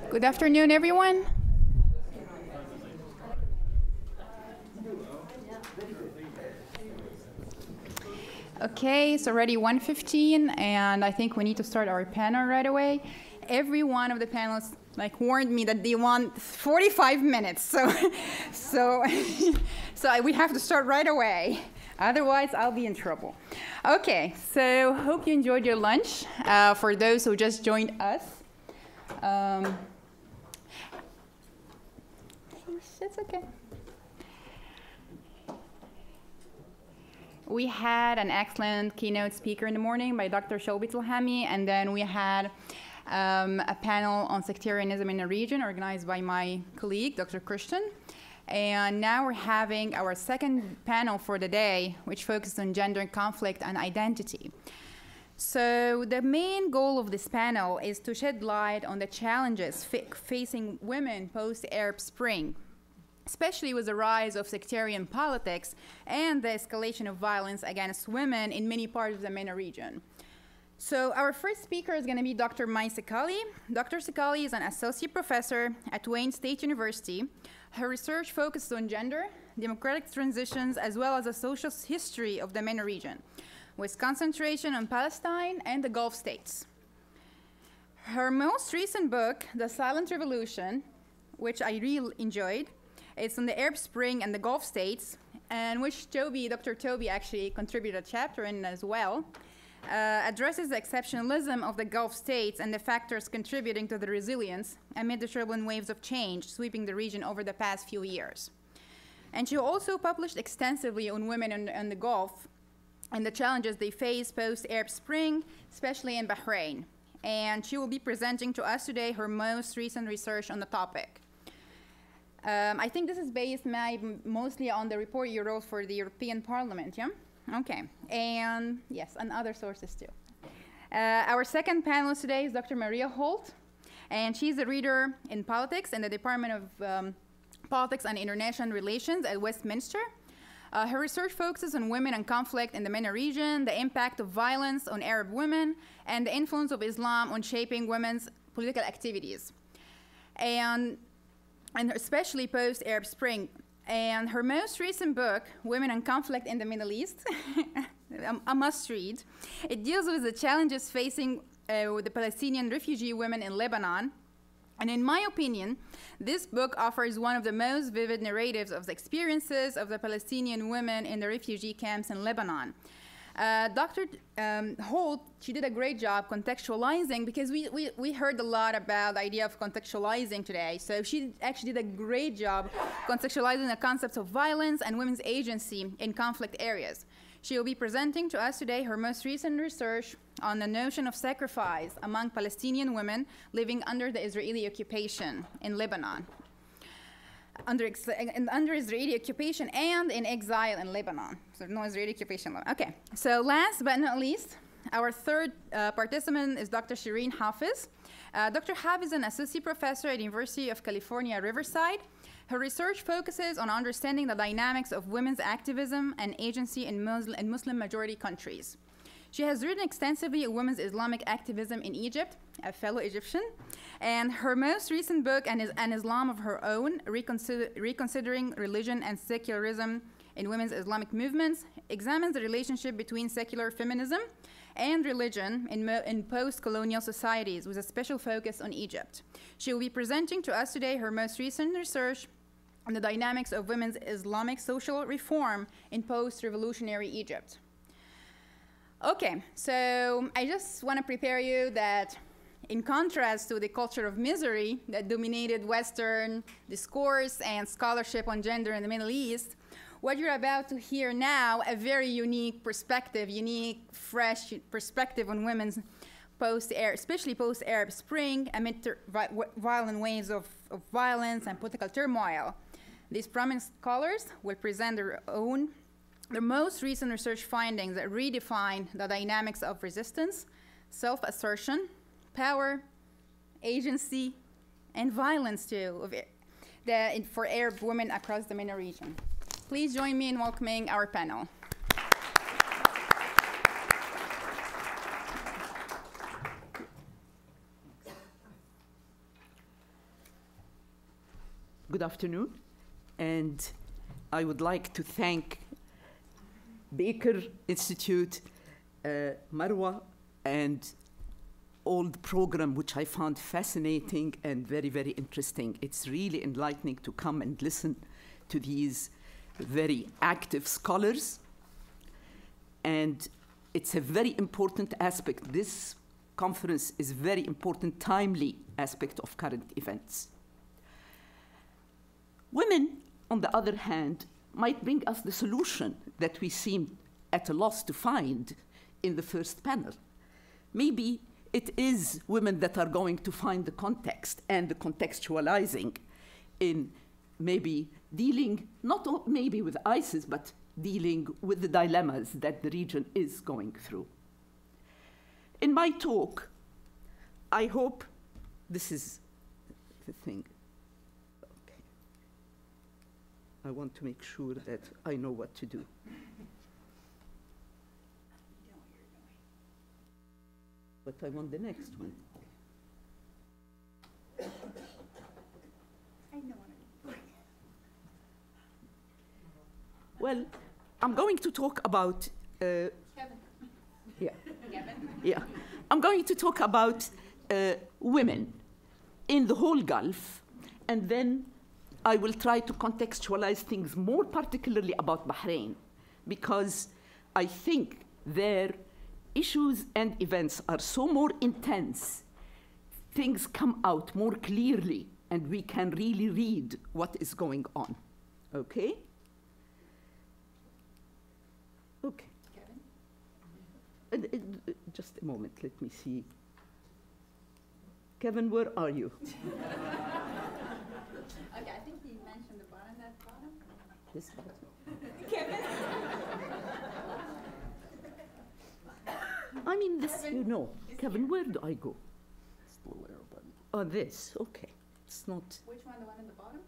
Good afternoon, everyone. Okay, it's already 1:15, and I think we need to start our panel right away. Every one of the panelists warned me that they want 45 minutes, so we have to start right away. Otherwise, I'll be in trouble. Okay, so hope you enjoyed your lunch. For those who just joined us, it's okay. We had an excellent keynote speaker in the morning by Dr. Shelby Tilhami, and then we had a panel on sectarianism in the region organized by my colleague, Dr. Christian. And now we're having our second panel for the day, which focuses on gender conflict and identity. So the main goal of this panel is to shed light on the challenges facing women post-Arab Spring, especially with the rise of sectarian politics and the escalation of violence against women in many parts of the MENA region. So our first speaker is going to be Dr. Mai Sekali. Dr. Sekali is an associate professor at Wayne State University. Her research focuses on gender, democratic transitions, as well as the social history of the MENA region, with concentration on Palestine and the Gulf states. Her most recent book, The Silent Revolution, which I really enjoyed, it's on the Arab Spring and the Gulf states, and which Dr. Toby actually contributed a chapter in as well, addresses the exceptionalism of the Gulf states and the factors contributing to the resilience amid the turbulent waves of change sweeping the region over the past few years. And she also published extensively on women in the Gulf and the challenges they face post-Arab Spring, especially in Bahrain. And she will be presenting to us today her most recent research on the topic. I think this is based mostly on the report you wrote for the European Parliament, yeah? Okay, and yes, and other sources too. Our second panelist today is Dr. Maria Holt, and she's a reader in politics in the Department of Politics and International Relations at Westminster. Her research focuses on women and conflict in the MENA region, the impact of violence on Arab women, and the influence of Islam on shaping women's political activities, and especially post-Arab Spring. And her most recent book, Women and Conflict in the Middle East, a must-read. It deals with the challenges facing the Palestinian refugee women in Lebanon. And in my opinion, this book offers one of the most vivid narratives of the experiences of the Palestinian women in the refugee camps in Lebanon. Dr. Holt, she did a great job contextualizing, because we heard a lot about the idea of contextualizing today. So she actually did a great job contextualizing the concepts of violence and women's agency in conflict areas. She will be presenting to us today her most recent research on the notion of sacrifice among Palestinian women living under the Israeli occupation in Lebanon. Under Israeli occupation and in exile in Lebanon. So no Israeli occupation. Okay, so last but not least, our third participant is Dr. Shireen Hafiz. Dr. Hafiz is an associate professor at the University of California, Riverside. Her research focuses on understanding the dynamics of women's activism and agency in Muslim-majority countries. She has written extensively on women's Islamic activism in Egypt, a fellow Egyptian, and her most recent book, An Islam of Her Own, Reconsidering Religion and Secularism in Women's Islamic Movements, examines the relationship between secular feminism and religion in post-colonial societies, with a special focus on Egypt. She will be presenting to us today her most recent research on the dynamics of women's Islamic social reform in post-revolutionary Egypt. Okay, so I just want to prepare you that in contrast to the culture of misery that dominated Western discourse and scholarship on gender in the Middle East, what you're about to hear now, a very unique perspective, fresh perspective on women's especially post-Arab Spring, amid violent waves of violence and political turmoil. These prominent scholars will present their most recent research findings that redefine the dynamics of resistance, self-assertion, power, agency, and violence too for Arab women across the MENA region. Please join me in welcoming our panel. Good afternoon, and I would like to thank Baker Institute, Marwa, and all the program, which I found fascinating and very, very interesting. It's really enlightening to come and listen to these very active scholars. And it's a very important aspect. This conference is a very important, timely aspect of current events. Women, on the other hand, might bring us the solution that we seemed at a loss to find in the first panel. Maybe it is women that are going to find the context and the contextualizing in maybe dealing, not maybe with ISIS, but dealing with the dilemmas that the region is going through. In my talk, I hope this is the thing. Okay. I want to make sure that I know what to do. But I want the next one. I know what I'm doing. Well, I'm going to talk about... Kevin. Yeah. Kevin. Yeah. I'm going to talk about women in the whole Gulf, and then I will try to contextualize things more particularly about Bahrain, because I think their issues and events are so more intense, things come out more clearly, and we can really read what is going on. Okay? Okay. Just a moment, let me see. Kevin, where are you? Okay, I think he mentioned the bottom, that bottom. This button. Kevin. I mean, this, you know. Kevin, where do I go? It's the little arrow button. Oh, this, okay. It's not, Which one, the one at the bottom?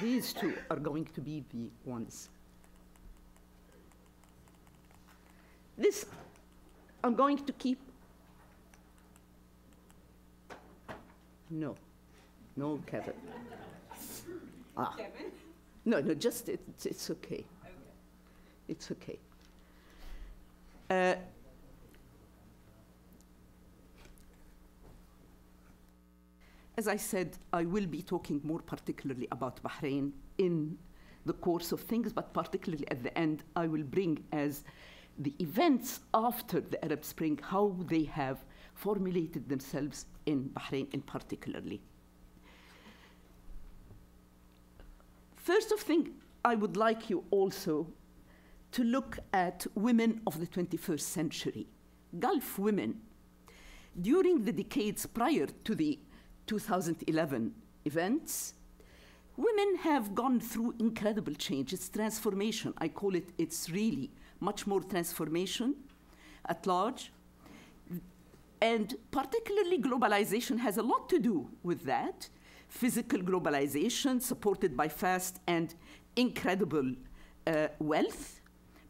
these two are going to be the ones. This, I'm going to keep. No, no, Kevin. Ah. Kevin? No, no, just, it's okay. Okay. It's okay. As I said, I will be talking more particularly about Bahrain in the course of things, but particularly at the end, I will bring as the events after the Arab Spring, how they have formulated themselves in Bahrain in particularly. First of thing, I would like you also to look at women of the 21st century. Gulf women, during the decades prior to the 2011 events, women have gone through incredible change. It's transformation. I call it, it's really much more transformation at large. And particularly globalization has a lot to do with that. Physical globalization supported by fast and incredible wealth,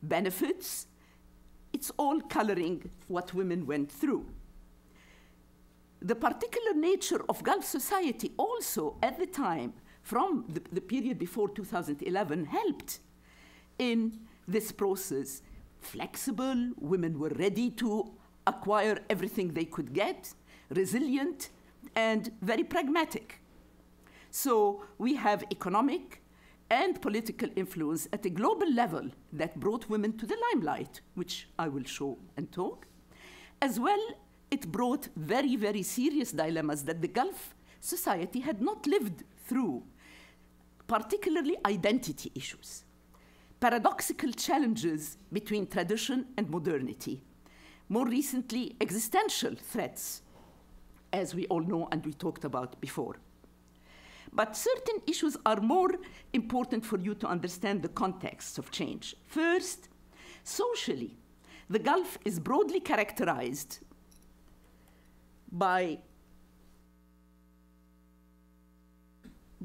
benefits. It's all coloring what women went through. The particular nature of Gulf society also at the time, from the period before 2011, helped in this process. Flexible, women were ready to acquire everything they could get, resilient, and very pragmatic. So we have economic and political influence at a global level that brought women to the limelight, which I will show and talk. As well, it brought very, very serious dilemmas that the Gulf society had not lived through, particularly identity issues, paradoxical challenges between tradition and modernity, more recently, existential threats, as we all know and we talked about before. But certain issues are more important for you to understand the context of change. First, socially, the Gulf is broadly characterized by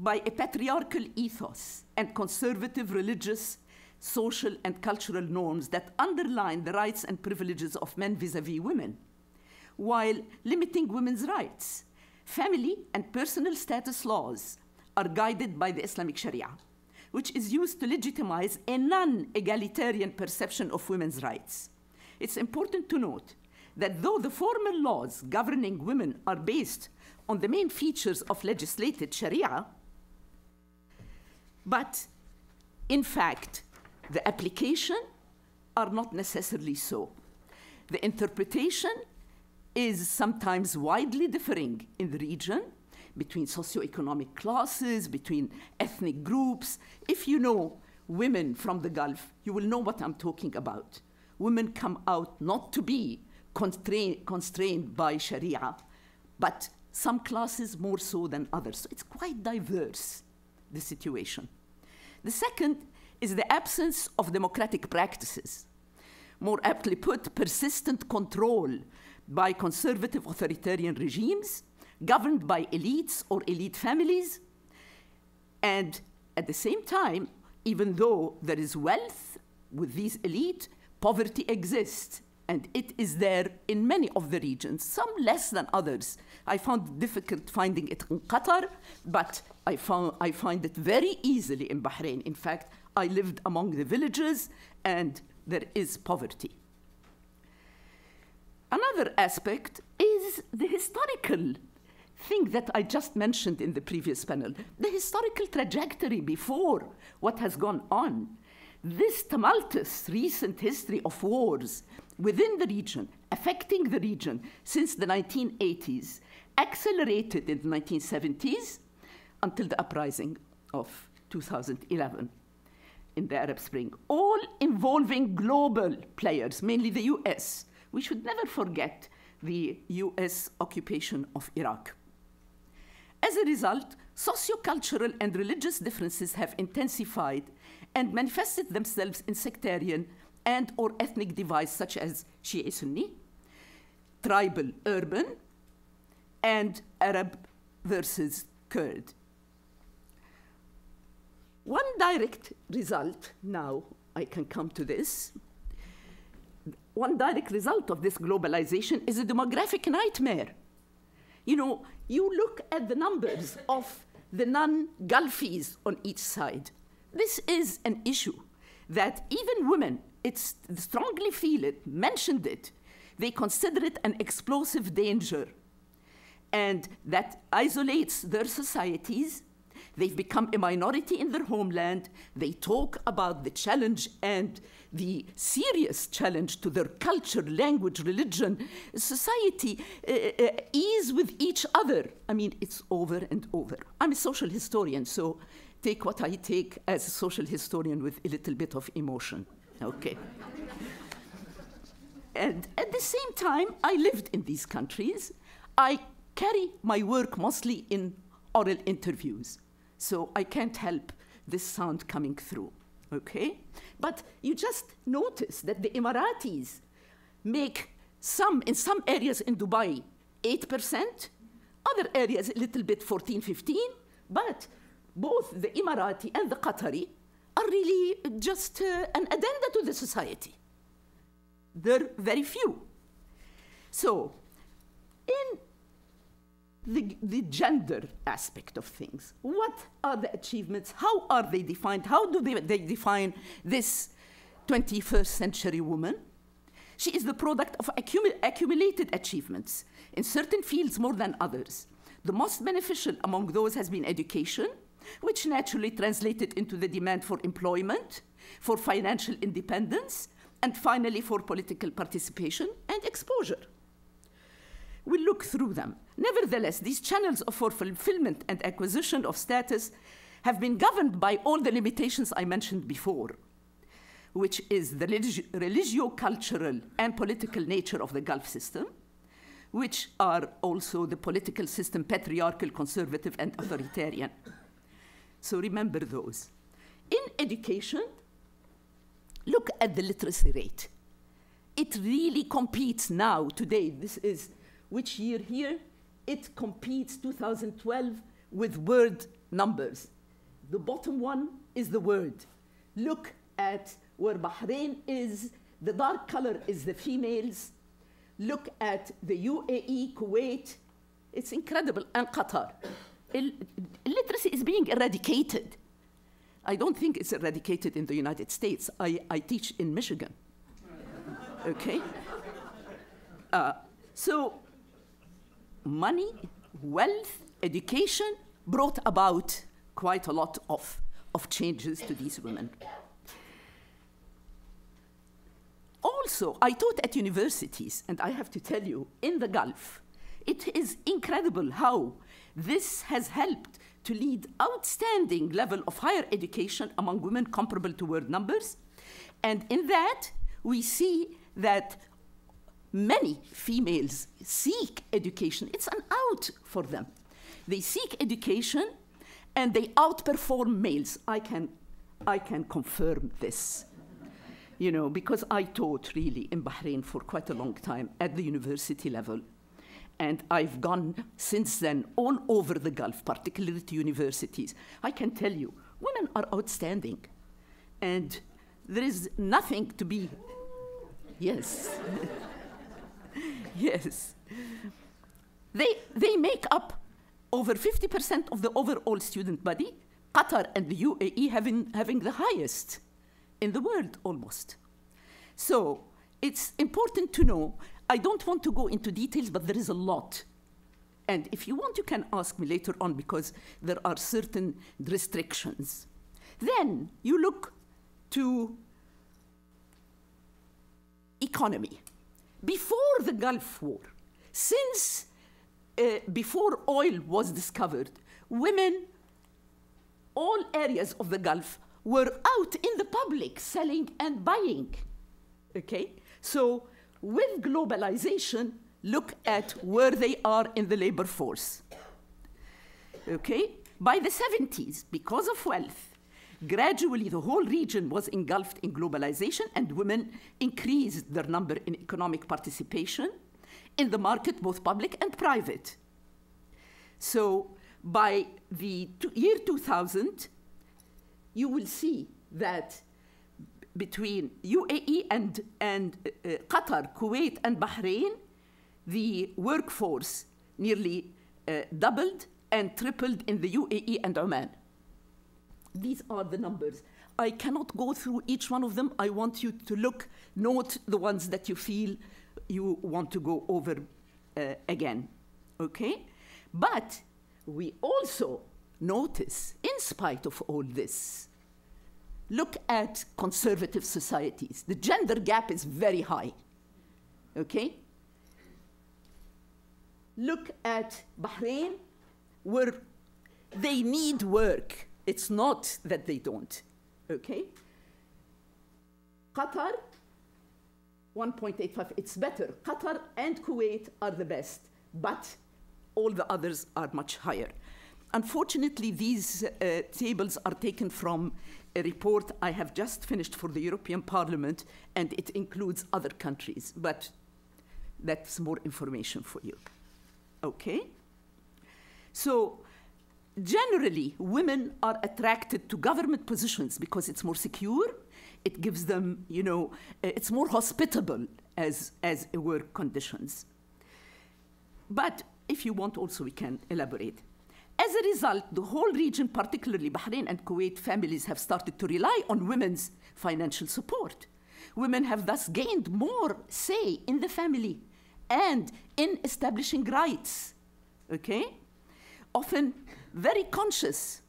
a patriarchal ethos and conservative religious, social, and cultural norms that underline the rights and privileges of men vis-à-vis women, while limiting women's rights. Family and personal status laws are guided by the Islamic Sharia, which is used to legitimize a non-egalitarian perception of women's rights. It's important to note that though the formal laws governing women are based on the main features of legislated Sharia, but in fact, the application are not necessarily so. The interpretation is sometimes widely differing in the region between socioeconomic classes, between ethnic groups. If you know women from the Gulf, you will know what I'm talking about. Women come out not to be constrained by Sharia, but some classes more so than others. So it's quite diverse, the situation. The second is the absence of democratic practices. More aptly put, persistent control by conservative authoritarian regimes governed by elites or elite families. And at the same time, even though there is wealth with these elite, poverty exists. And it is there in many of the regions, some less than others. I found it difficult finding it in Qatar, but I find it very easily in Bahrain. In fact, I lived among the villages, and there is poverty. Another aspect is the historical thing that I just mentioned in the previous panel, the historical trajectory before what has gone on. This tumultuous recent history of wars within the region, affecting the region since the 1980s, accelerated in the 1970s until the uprising of 2011 in the Arab Spring, all involving global players, mainly the US. We should never forget the US occupation of Iraq. As a result, sociocultural and religious differences have intensified and manifested themselves in sectarian and or ethnic divides such as Shia-Sunni, tribal urban, and Arab versus Kurd. One direct result, now I can come to this, one direct result of this globalization is a demographic nightmare. You know, you look at the numbers of the non-Gulfies on each side. This is an issue that even women, strongly feel it, mentioned it. They consider it an explosive danger. And that isolates their societies. They've become a minority in their homeland. They talk about the challenge and the serious challenge to their culture, language, religion, society, ease with each other. I mean, it's over and over. I'm a social historian, so take what I take as a social historian with a little bit of emotion, okay? And at the same time, I lived in these countries. I carry my work mostly in oral interviews, so I can't help this sound coming through, okay? But you just notice that the Emiratis make in some areas in Dubai, 8%, other areas a little bit 14, 15, but both the Emirati and the Qatari are really just an addenda to the society. They're very few. So, in the gender aspect of things, what are the achievements? How are they defined? How do they define this 21st century woman? She is the product of accumulated achievements in certain fields more than others. The most beneficial among those has been education, which naturally translated into the demand for employment, for financial independence, and finally for political participation and exposure. We'll look through them. Nevertheless, these channels for fulfillment and acquisition of status have been governed by all the limitations I mentioned before, which is the religio-cultural and political nature of the Gulf system, which are also the political system, patriarchal, conservative, and authoritarian. So remember those. In education, look at the literacy rate. It really competes now, today. This is which year here? It competes 2012 with word numbers. The bottom one is the word. Look at where Bahrain is. The dark color is the females. Look at the UAE, Kuwait. It's incredible, and Qatar. Illiteracy illiteracy is being eradicated. I don't think it's eradicated in the United States. I teach in Michigan. Okay? So money, wealth, education brought about quite a lot of changes to these women. Also, I taught at universities, and I have to tell you, in the Gulf, it is incredible how this has helped to lead outstanding level of higher education among women comparable to world numbers. And in that, we see that many females seek education. It's an out for them. They seek education, and they outperform males. I can confirm this, you know, because I taught really in Bahrain for quite a long time at the university level. And I've gone since then all over the Gulf, particularly to universities. I can tell you, women are outstanding. And there is nothing to be, yes. Yes. They make up over 50% of the overall student body, Qatar and the UAE having the highest in the world almost. So it's important to know. I don't want to go into details, but there is a lot. And if you want, you can ask me later on, because there are certain restrictions. Then you look to economy. Before the Gulf War, since before oil was discovered, women, all areas of the Gulf, were out in the public selling and buying. Okay? So with globalization, look at where they are in the labor force. Okay? By the 70s, because of wealth, gradually the whole region was engulfed in globalization, and women increased their number in economic participation in the market, both public and private. So by the year 2000, you will see that between UAE and Qatar, Kuwait, and Bahrain, the workforce nearly doubled and tripled in the UAE and Oman. These are the numbers. I cannot go through each one of them. I want you to note the ones that you feel you want to go over again, okay? But we also notice, in spite of all this, look at conservative societies. The gender gap is very high, okay? Look at Bahrain, where they need work. It's not that they don't, okay? Qatar, 1.85, it's better. Qatar and Kuwait are the best, but all the others are much higher. Unfortunately, these tables are taken from a report I have just finished for the European Parliament, and it includes other countries, but that's more information for you, okay? So generally, women are attracted to government positions because it's more secure. It gives them, you know, it's more hospitable as work conditions. But if you want also, we can elaborate. As a result, the whole region, particularly Bahrain and Kuwait families, have started to rely on women's financial support. Women have thus gained more say in the family and in establishing rights, okay? Often very conscious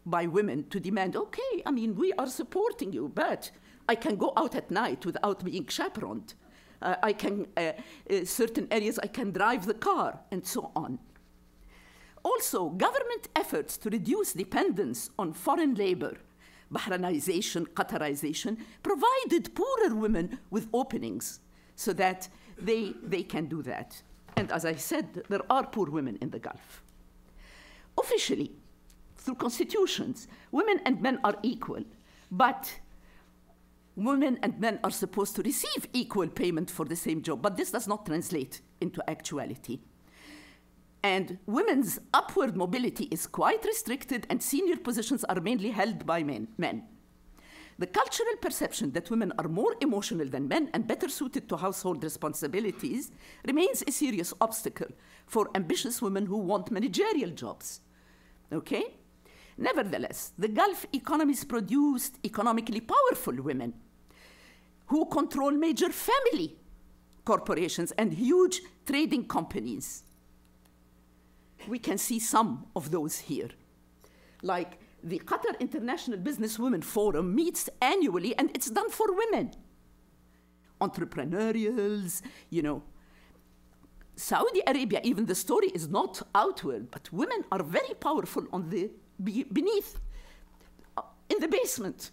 by women to demand, okay, I mean, we are supporting you, but I can go out at night without being chaperoned. I can, certain areas, I can drive the car, and so on. Also, government efforts to reduce dependence on foreign labor, Bahrainization, Qatarization, provided poorer women with openings so that they can do that. And as I said, there are poor women in the Gulf. Officially, through constitutions, women and men are equal, but women and men are supposed to receive equal payment for the same job, but this does not translate into actuality. And women's upward mobility is quite restricted, and senior positions are mainly held by men. The cultural perception that women are more emotional than men and better suited to household responsibilities remains a serious obstacle for ambitious women who want managerial jobs, okay? Nevertheless, the Gulf economies produced economically powerful women who control major family corporations and huge trading companies. We can see some of those here. Like the Qatar International Business Women Forum meets annually, and it's done for women. Entrepreneurials, you know. Saudi Arabia, even the story is not outward, but women are very powerful on the beneath, in the basement.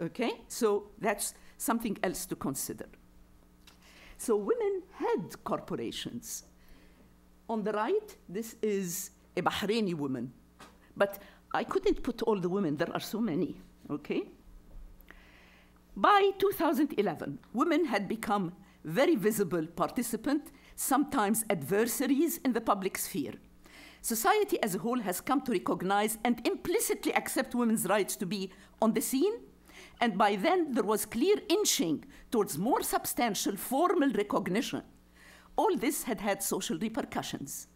Okay, so that's something else to consider. So women had corporations. On the right, this is a Bahraini woman, but I couldn't put all the women, there are so many, okay? By 2011, women had become very visible participants, sometimes adversaries in the public sphere. Society as a whole has come to recognize and implicitly accept women's rights to be on the scene, and by then there was clear inching towards more substantial formal recognition. All this had had social repercussions.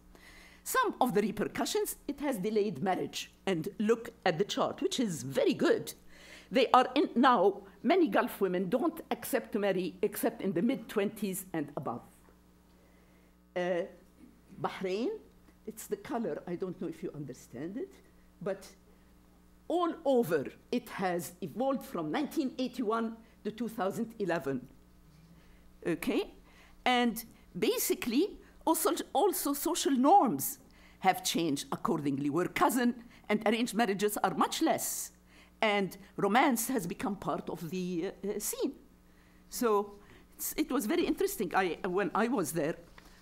Some of the repercussions, it has delayed marriage. And look at the chart, which is very good. They are in now, many Gulf women don't accept to marry except in the mid-20s and above. Bahrain, it's the color, I don't know if you understand it, but all over it has evolved from 1981 to 2011, okay? And basically, also social norms have changed accordingly, where cousin and arranged marriages are much less, and romance has become part of the scene. So it was very interesting. When I was there,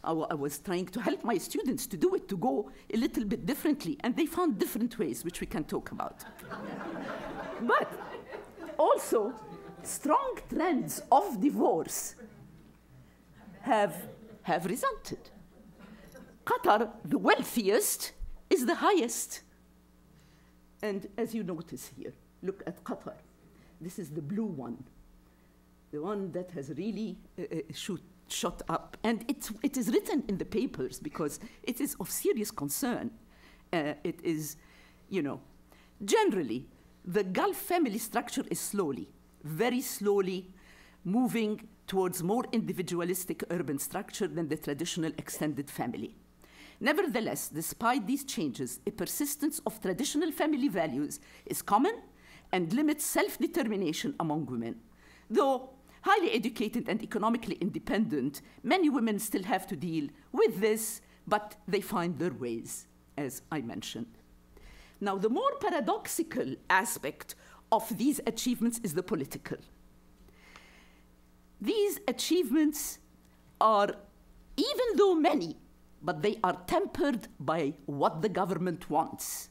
I was trying to help my students to do it, to go a little bit differently, and they found different ways, which we can talk about. But also, strong trends of divorce have resulted. Qatar, the wealthiest, is the highest. And as you notice here, look at Qatar. This is the blue one, the one that has really shot up. And it is written in the papers because it is of serious concern. It is, you know, generally, the Gulf family structure is slowly, very slowly, moving towards more individualistic urban structure than the traditional extended family. Nevertheless, despite these changes, a persistence of traditional family values is common and limits self-determination among women. Though highly educated and economically independent, many women still have to deal with this, but they find their ways, as I mentioned. Now, the more paradoxical aspect of these achievements is the political. These achievements are, even though many, but they are tempered by what the government wants.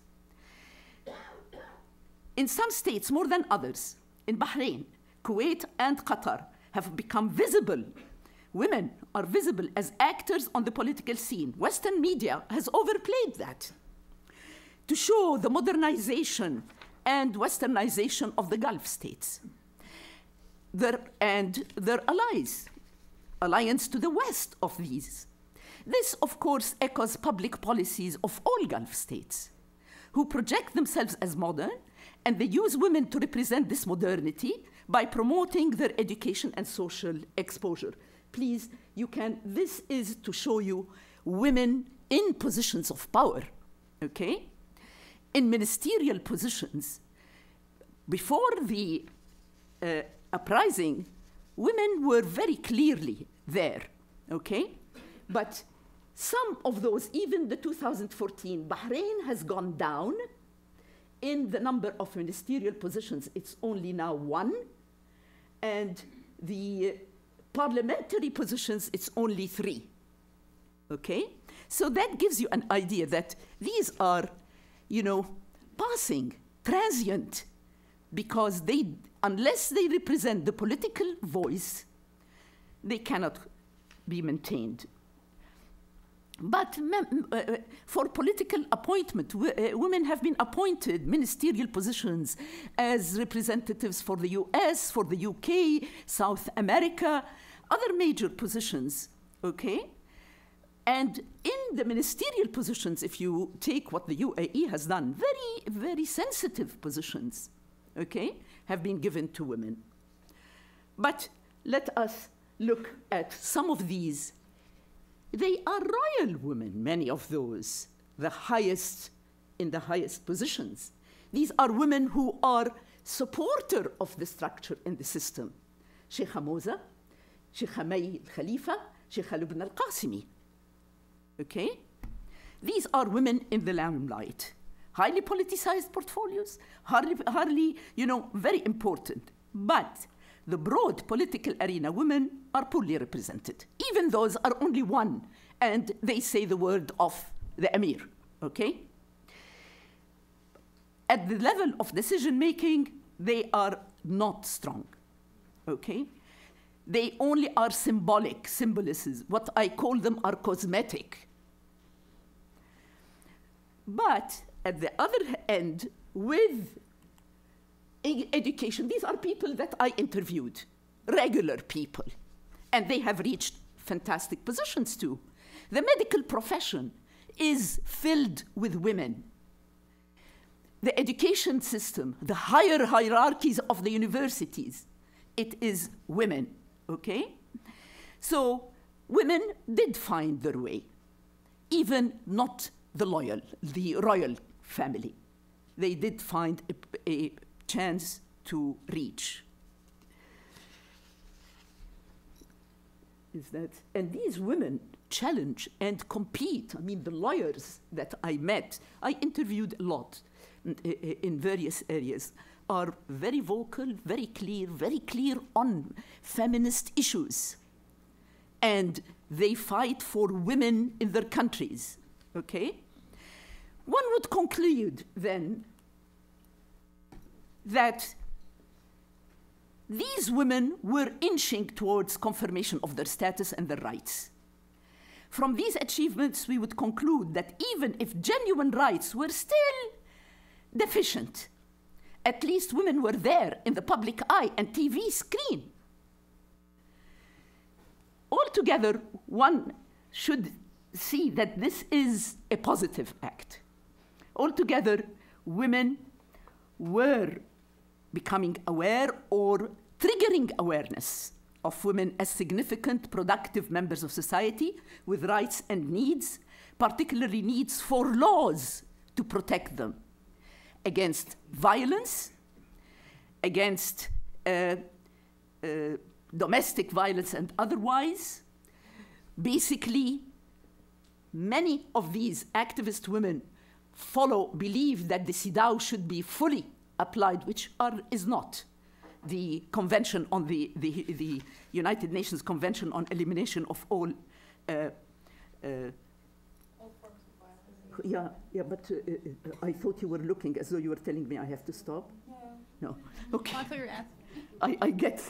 In some states, more than others, in Bahrain, Kuwait, and Qatar, have become visible. Women are visible as actors on the political scene. Western media has overplayed that to show the modernization and westernization of the Gulf states. And their alliance to the west of these. This, of course, echoes public policies of all Gulf states, who project themselves as modern, and they use women to represent this modernity by promoting their education and social exposure. Please, this is to show you women in positions of power, okay? In ministerial positions, before the uprising, women were very clearly there, okay? But some of those, even the 2014, Bahrain has gone down in the number of ministerial positions. It's only now 1. And the parliamentary positions, it's only 3. Okay? So that gives you an idea that these are, you know, passing, transient, because unless they represent the political voice, they cannot be maintained. But for political appointment, women have been appointed ministerial positions as representatives for the US, for the UK, South America, other major positions, okay? And in the ministerial positions, if you take what the UAE has done, very, very sensitive positions, okay, have been given to women. But let us look at some of these. They are royal women, many of those, in the highest positions. These are women who are supporter of the structure in the system. Sheikha Moza, Sheikha May al-Khalifa, Sheikha Lubna al-Qasimi. Okay? These are women in the limelight. Highly politicized portfolios, hardly, very important. But the broad political arena, women are poorly represented. Even those are only one, and they say the word of the emir, okay? At the level of decision making, they are not strong, okay? They only are symbolic, symbolisms. What I call them are cosmetic. But at the other end, with education, these are people that I interviewed, regular people, and they have reached fantastic positions too. The medical profession is filled with women. The education system, the higher hierarchies of the universities, it is women, okay? So women did find their way, even not the royal family. They did find a chance to reach. And these women challenge and compete. I mean, the lawyers that I met, I interviewed a lot in various areas, are very vocal, very clear on feminist issues. And they fight for women in their countries, okay? One would conclude then that these women were inching towards confirmation of their status and their rights. From these achievements, we would conclude that even if genuine rights were still deficient, at least women were there in the public eye and TV screen. Altogether, one should see that this is a positive act. Altogether, women were becoming aware or triggering awareness of women as significant, productive members of society with rights and needs, particularly needs for laws to protect them against violence, against domestic violence and otherwise. Basically, many of these activist women believe that the CEDAW should be fully applied, which is not. The Convention on the United Nations Convention on Elimination of all forms of violence. Yeah, but I thought you were looking as though you were telling me I have to stop. No. Okay. That's what you're asking. I get.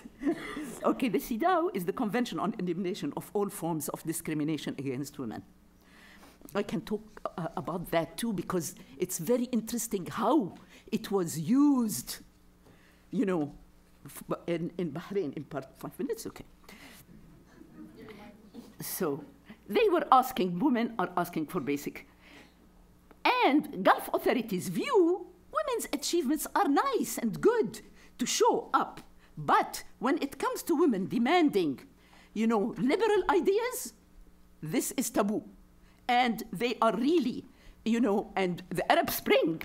Okay, the CEDAW is the Convention on Elimination of all forms of discrimination against women. I can talk about that too, because it's very interesting how it was used, in Bahrain in part. 5 minutes, okay. So women are asking for basic. And Gulf authorities view women's achievements are nice and good to show up. But when it comes to women demanding, liberal ideas, this is taboo. And they are really, and the Arab Spring,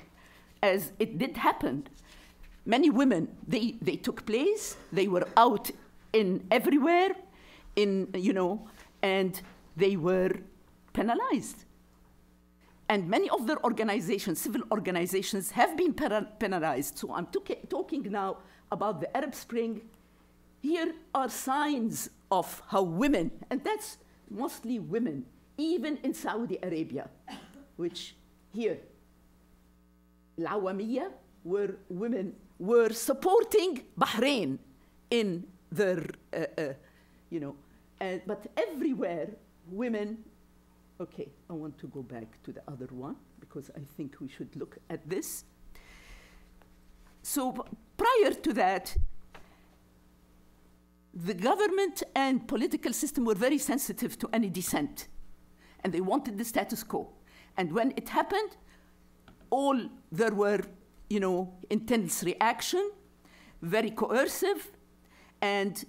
as it did happen, many women, they took place, they were out everywhere, and they were penalized. And many of their organizations, civil organizations, have been penalized. So I'm talking now about the Arab Spring. Here are signs of how women, and that's mostly women, even in Saudi Arabia, which here, Al-Awamiyya, where women were supporting Bahrain in their, but everywhere, women. Okay, I want to go back to the other one because I think we should look at this. So prior to that, the government and political system were very sensitive to any dissent. and they wanted the status quo. And when it happened, there were, intense reaction, very coercive, and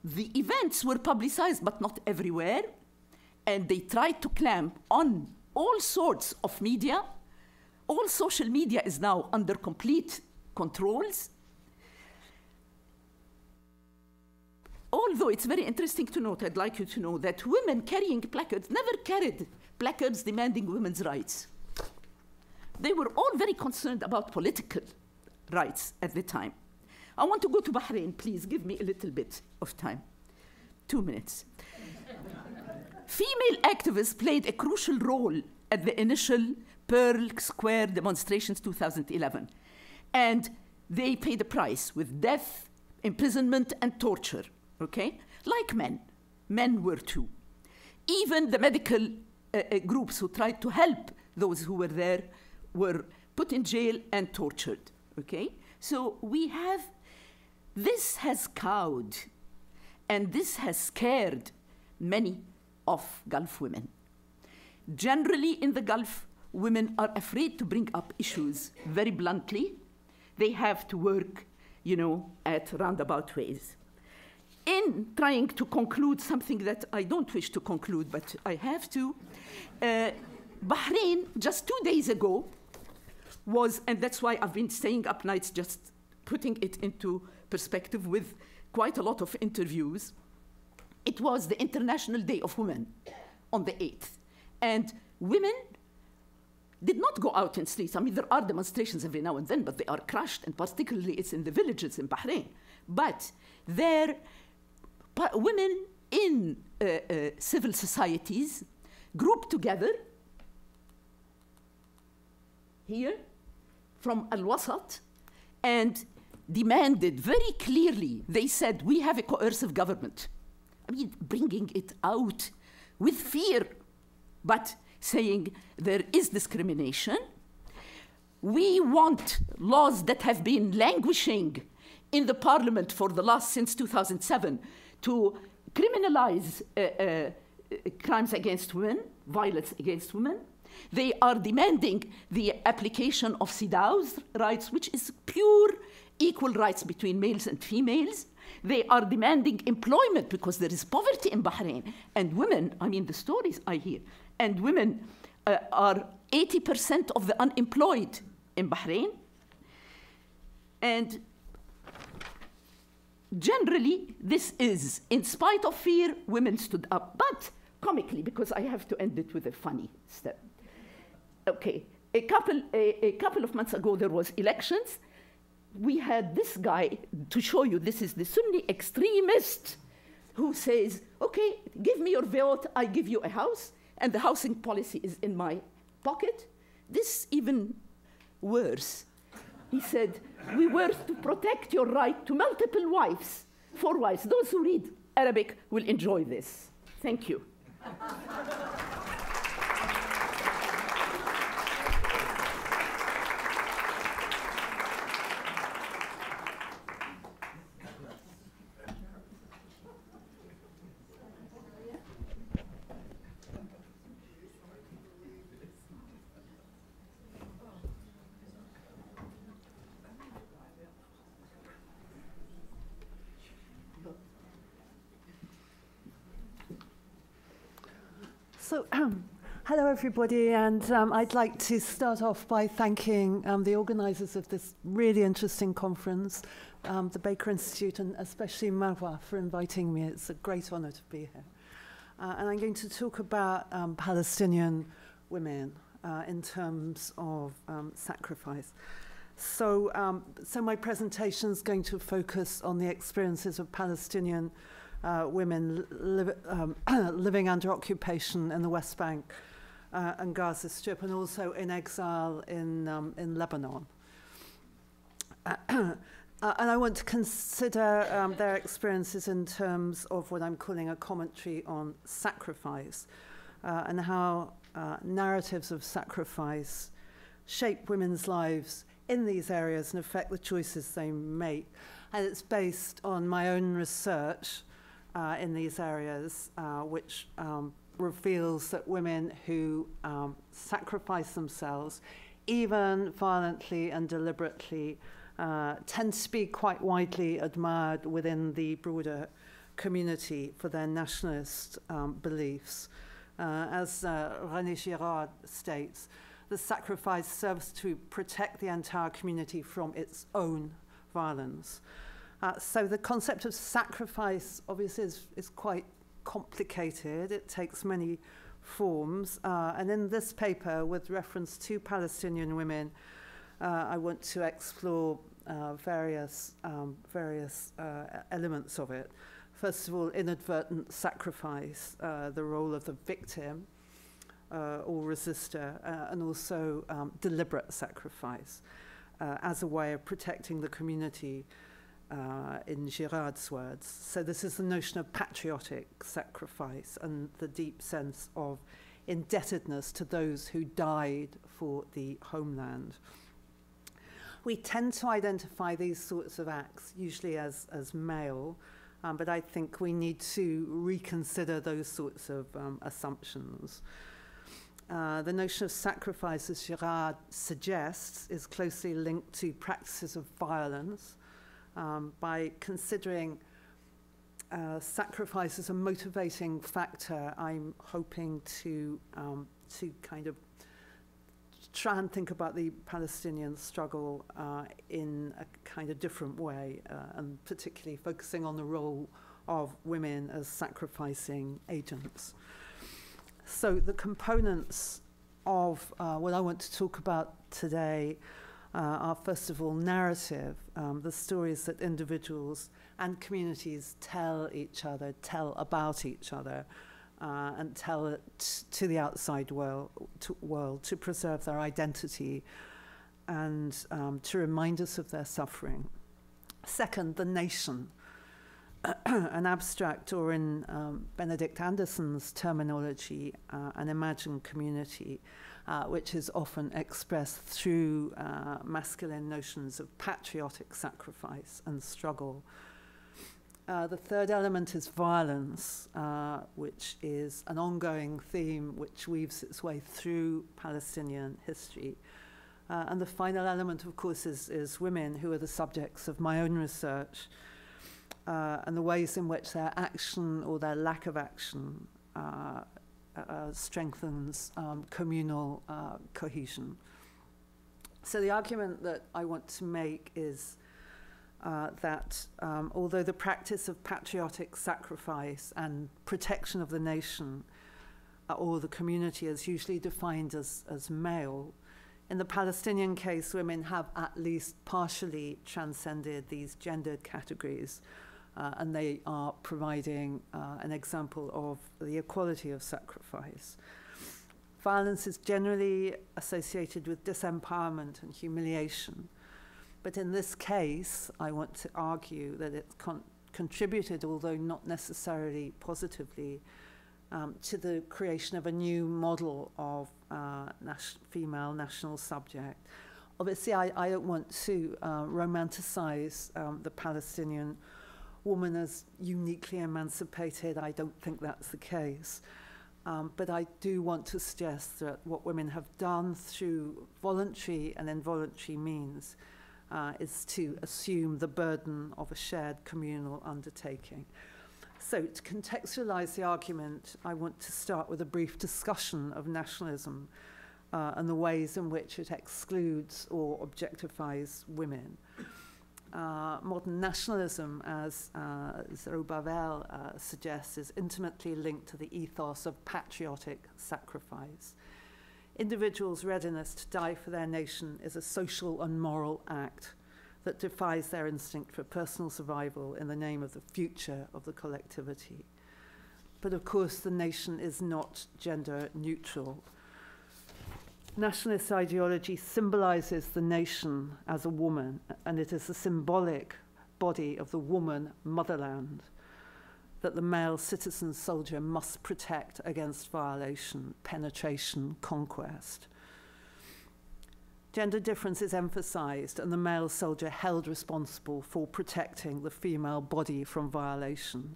the events were publicized, but not everywhere. And they tried to clamp on all sorts of media. All social media is now under complete controls. Although it's very interesting to note, I'd like you to know that women carrying placards never carried placards demanding women's rights. They were all very concerned about political rights at the time. I want to go to Bahrain. Please give me a little bit of time. 2 minutes. Female activists played a crucial role at the initial Pearl Square demonstrations 2011. And they paid a price with death, imprisonment, and torture, okay? Like men. Men were too. Even the medical groups who tried to help those who were there were put in jail and tortured, okay? So this has cowed and this has scared many of Gulf women. Generally in the Gulf, women are afraid to bring up issues very bluntly. They have to work, at roundabout ways. In trying to conclude something that I don't wish to conclude, but I have to, Bahrain, just 2 days ago, and that's why I've been staying up nights just putting it into perspective with quite a lot of interviews. It was the International Day of Women on the 8th. And women did not go out in streets. I mean, there are demonstrations every now and then, but they are crushed, and particularly it's in the villages in Bahrain. But women in civil societies grouped together here from Al-Wasat and demanded very clearly, they said, we have a coercive government. I mean, bringing it out with fear, but saying there is discrimination. We want laws that have been languishing in the parliament since 2007 to criminalize crimes against women, violence against women. They are demanding the application of CEDAW's rights, which is pure equal rights between males and females. They are demanding employment because there is poverty in Bahrain. And women, I mean, the stories I hear, and women are 80% of the unemployed in Bahrain. And generally, this is, in spite of fear, women stood up. But comically, because I have to end it with a funny step. Okay, a couple of months ago, there was elections. We had this guy, to show you, this is the Sunni extremist who says, okay, give me your vote, I give you a house, and the housing policy is in my pocket. This even worse. He said, we were to protect your right to multiple wives, 4 wives. Those who read Arabic will enjoy this. Thank you. So, hello everybody, and I'd like to start off by thanking the organisers of this really interesting conference, the Baker Institute, and especially Marwa for inviting me. It's a great honour to be here. And I'm going to talk about Palestinian women in terms of sacrifice. So my presentation is going to focus on the experiences of Palestinian women living under occupation in the West Bank and Gaza Strip, and also in exile in Lebanon. And I want to consider their experiences in terms of what I'm calling a commentary on sacrifice and how narratives of sacrifice shape women's lives in these areas and affect the choices they make. And it's based on my own research in these areas, which reveals that women who sacrifice themselves, even violently and deliberately, tend to be quite widely admired within the broader community for their nationalist beliefs. As René Girard states, the sacrifice serves to protect the entire community from its own violence. So the concept of sacrifice obviously is quite complicated. It takes many forms. And in this paper, with reference to Palestinian women, I want to explore various elements of it. First of all, inadvertent sacrifice, the role of the victim or resistor, and also deliberate sacrifice as a way of protecting the community, in Girard's words. So this is the notion of patriotic sacrifice and the deep sense of indebtedness to those who died for the homeland. We tend to identify these sorts of acts usually as male, but I think we need to reconsider those sorts of assumptions. The notion of sacrifice, as Girard suggests, is closely linked to practices of violence. By considering sacrifice as a motivating factor, I'm hoping to kind of try and think about the Palestinian struggle in a kind of different way, and particularly focusing on the role of women as sacrificing agents. So the components of what I want to talk about today are, first of all, narrative, the stories that individuals and communities tell each other, tell about each other, and tell it to the outside world to preserve their identity and to remind us of their suffering. Second, the nation, an abstract, or in Benedict Anderson's terminology, an imagined community, which is often expressed through masculine notions of patriotic sacrifice and struggle. The third element is violence, which is an ongoing theme which weaves its way through Palestinian history. And the final element, of course, is women, who are the subjects of my own research, and the ways in which their action or their lack of action strengthens communal cohesion. So the argument that I want to make is that although the practice of patriotic sacrifice and protection of the nation or the community is usually defined as male, in the Palestinian case, women have at least partially transcended these gendered categories, and they are providing an example of the equality of sacrifice. Violence is generally associated with disempowerment and humiliation. But in this case, I want to argue that it contributed, although not necessarily positively, to the creation of a new model of female national subject. Obviously, I don't want to romanticize the Palestinian woman as uniquely emancipated. I don't think that's the case. But I do want to suggest that what women have done through voluntary and involuntary means is to assume the burden of a shared communal undertaking. So to contextualize the argument, I want to start with a brief discussion of nationalism and the ways in which it excludes or objectifies women. Modern nationalism, as Zerubbabel suggests, is intimately linked to the ethos of patriotic sacrifice. Individuals' readiness to die for their nation is a social and moral act that defies their instinct for personal survival in the name of the future of the collectivity. But of course, the nation is not gender neutral. Nationalist ideology symbolizes the nation as a woman, and it is the symbolic body of the woman motherland that the male citizen soldier must protect against violation, penetration, conquest. Gender difference is emphasized, and the male soldier held responsible for protecting the female body from violation.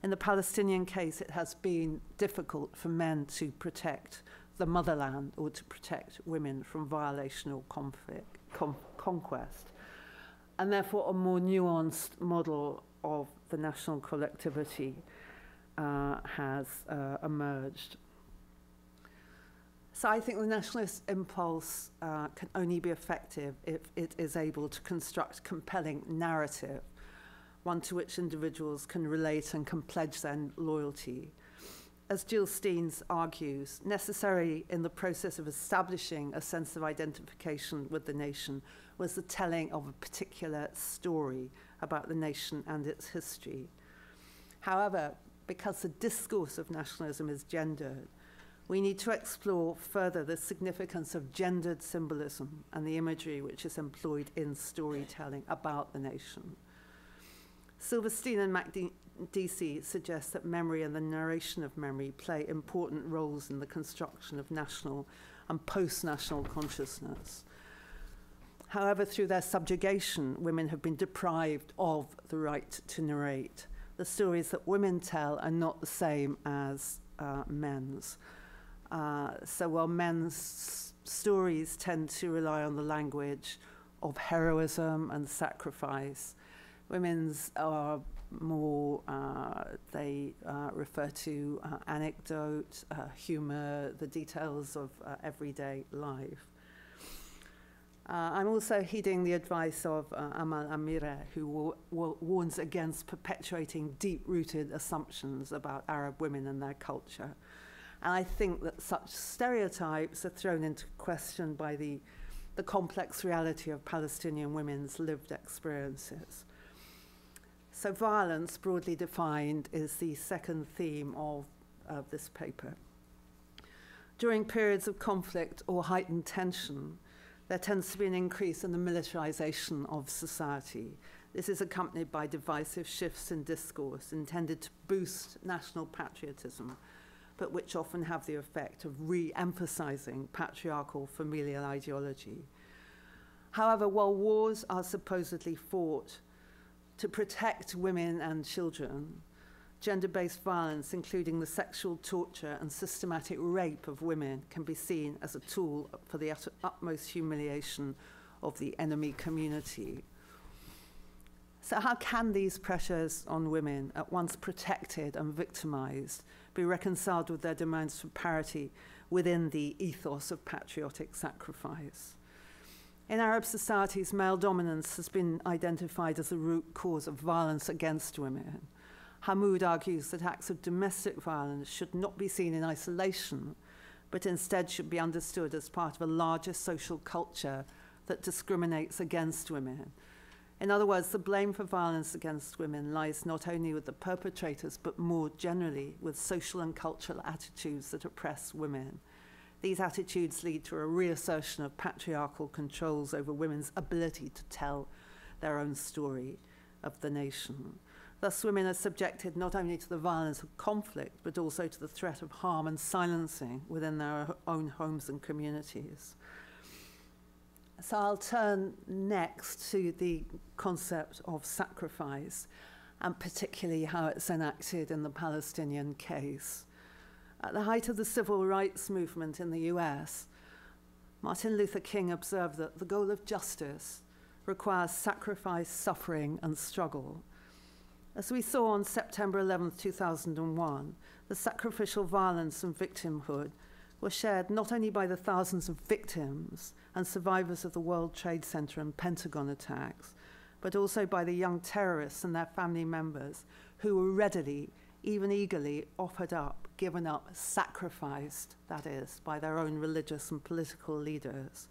In the Palestinian case, it has been difficult for men to protect the motherland or to protect women from violation or conquest. And therefore, a more nuanced model of the national collectivity has emerged. So I think the nationalist impulse can only be effective if it is able to construct compelling narrative, one to which individuals can relate and can pledge their loyalty. As Jill Steens argues, necessary in the process of establishing a sense of identification with the nation was the telling of a particular story about the nation and its history. However, because the discourse of nationalism is gendered, we need to explore further the significance of gendered symbolism and the imagery which is employed in storytelling about the nation. Silverstein and MacDeasy suggest that memory and the narration of memory play important roles in the construction of national and post-national consciousness. However, through their subjugation, women have been deprived of the right to narrate. The stories that women tell are not the same as men's. So while men's stories tend to rely on the language of heroism and sacrifice, women's are more, they refer to anecdote, humor, the details of everyday life. I'm also heeding the advice of Amal Amira, who warns against perpetuating deep-rooted assumptions about Arab women and their culture. And I think that such stereotypes are thrown into question by the complex reality of Palestinian women's lived experiences. So violence, broadly defined, is the second theme of this paper. During periods of conflict or heightened tension, there tends to be an increase in the militarization of society. This is accompanied by divisive shifts in discourse intended to boost national patriotism, but which often have the effect of re-emphasizing patriarchal familial ideology. However, while wars are supposedly fought to protect women and children, gender-based violence, including the sexual torture and systematic rape of women, can be seen as a tool for the utmost humiliation of the enemy community. So how can these pressures on women, at once protected and victimized, be reconciled with their demands for parity within the ethos of patriotic sacrifice? In Arab societies, male dominance has been identified as the root cause of violence against women. Hamoud argues that acts of domestic violence should not be seen in isolation, but instead should be understood as part of a larger social culture that discriminates against women. In other words, the blame for violence against women lies not only with the perpetrators, but more generally with social and cultural attitudes that oppress women. These attitudes lead to a reassertion of patriarchal controls over women's ability to tell their own story of the nation. Thus, women are subjected not only to the violence of conflict, but also to the threat of harm and silencing within their own homes and communities. So I'll turn next to the concept of sacrifice, and particularly how it's enacted in the Palestinian case. At the height of the civil rights movement in the US, Martin Luther King observed that the goal of justice requires sacrifice, suffering, and struggle. As we saw on September 11, 2001, the sacrificial violence and victimhood were shared not only by the thousands of victims and survivors of the World Trade Center and Pentagon attacks, but also by the young terrorists and their family members who were readily, even eagerly, offered up, given up, sacrificed, that is, by their own religious and political leaders.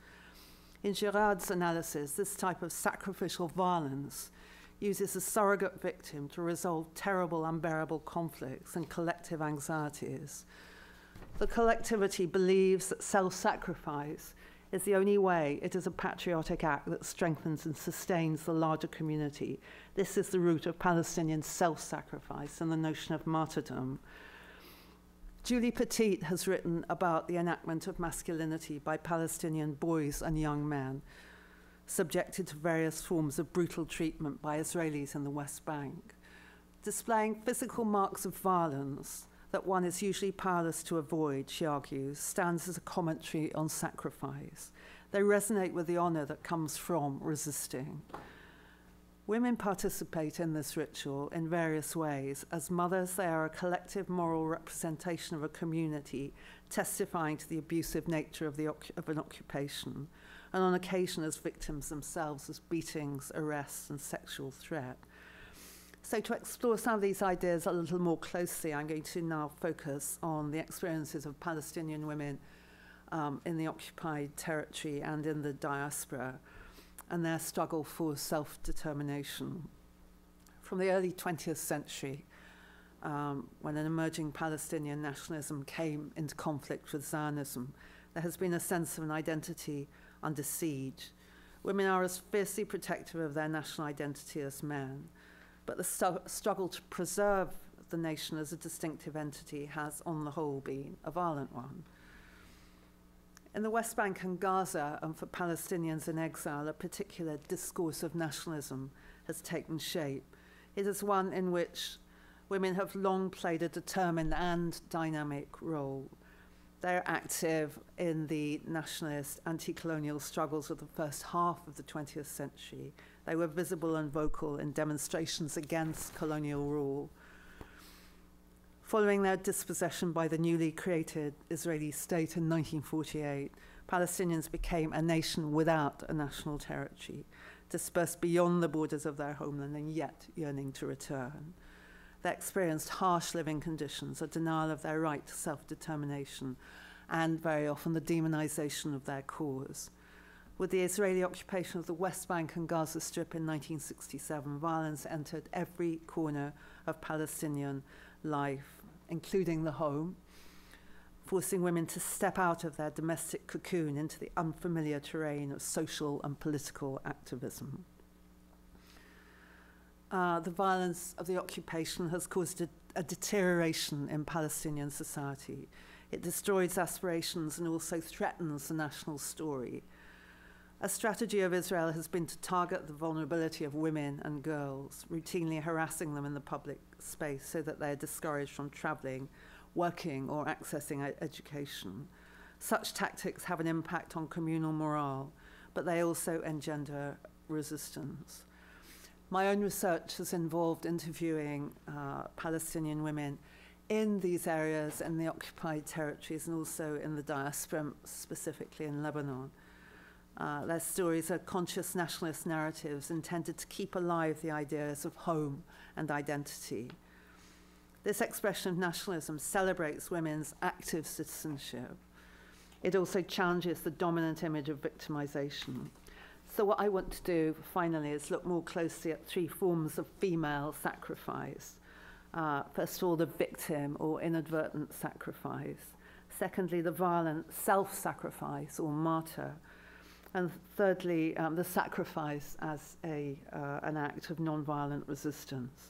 In Girard's analysis, this type of sacrificial violence uses a surrogate victim to resolve terrible, unbearable conflicts and collective anxieties. The collectivity believes that self-sacrifice is the only way. It is a patriotic act that strengthens and sustains the larger community. This is the root of Palestinian self-sacrifice and the notion of martyrdom. Julie Petit has written about the enactment of masculinity by Palestinian boys and young men, subjected to various forms of brutal treatment by Israelis in the West Bank. displaying physical marks of violence that one is usually powerless to avoid, she argues, stands as a commentary on sacrifice. They resonate with the honor that comes from resisting. Women participate in this ritual in various ways. As mothers, they are a collective moral representation of a community, testifying to the abusive nature of an occupation, and on occasion as victims themselves, as beatings, arrests, and sexual threat. So to explore some of these ideas a little more closely, I'm going to now focus on the experiences of Palestinian women in the occupied territory and in the diaspora, and their struggle for self-determination. From the early 20th century, when an emerging Palestinian nationalism came into conflict with Zionism, there has been a sense of an identity under siege. Women are as fiercely protective of their national identity as men, but the struggle to preserve the nation as a distinctive entity has, on the whole, been a violent one. In the West Bank and Gaza, and for Palestinians in exile, a particular discourse of nationalism has taken shape. It is one in which women have long played a determined and dynamic role. They're active in the nationalist, anti-colonial struggles of the first half of the 20th century. They were visible and vocal in demonstrations against colonial rule. Following their dispossession by the newly created Israeli state in 1948, Palestinians became a nation without a national territory, dispersed beyond the borders of their homeland and yet yearning to return. They experienced harsh living conditions, a denial of their right to self-determination, and very often the demonization of their cause. With the Israeli occupation of the West Bank and Gaza Strip in 1967, violence entered every corner of Palestinian life, including the home, forcing women to step out of their domestic cocoon into the unfamiliar terrain of social and political activism. The violence of the occupation has caused a deterioration in Palestinian society. It destroys aspirations and also threatens the national story. A strategy of Israel has been to target the vulnerability of women and girls, routinely harassing them in the public space so that they are discouraged from traveling, working, or accessing education. Such tactics have an impact on communal morale, but they also engender resistance. My own research has involved interviewing Palestinian women in these areas, in the occupied territories, and also in the diaspora, specifically in Lebanon. Their stories are conscious nationalist narratives intended to keep alive the ideas of home and identity. This expression of nationalism celebrates women's active citizenship. It also challenges the dominant image of victimization. So what I want to do, finally, is look more closely at three forms of female sacrifice. First of all, the victim or inadvertent sacrifice. Secondly, the violent self-sacrifice or martyr. And thirdly, the sacrifice as an act of non-violent resistance.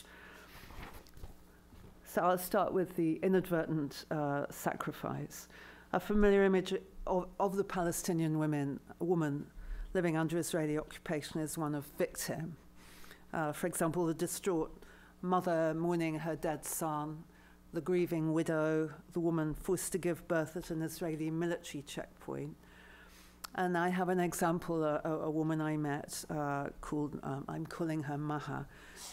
So I'll start with the inadvertent sacrifice. A familiar image of the Palestinian woman living under Israeli occupation is one of victim. For example, the distraught mother mourning her dead son, the grieving widow, the woman forced to give birth at an Israeli military checkpoint. And I have an example, a woman I met called, I'm calling her Maha.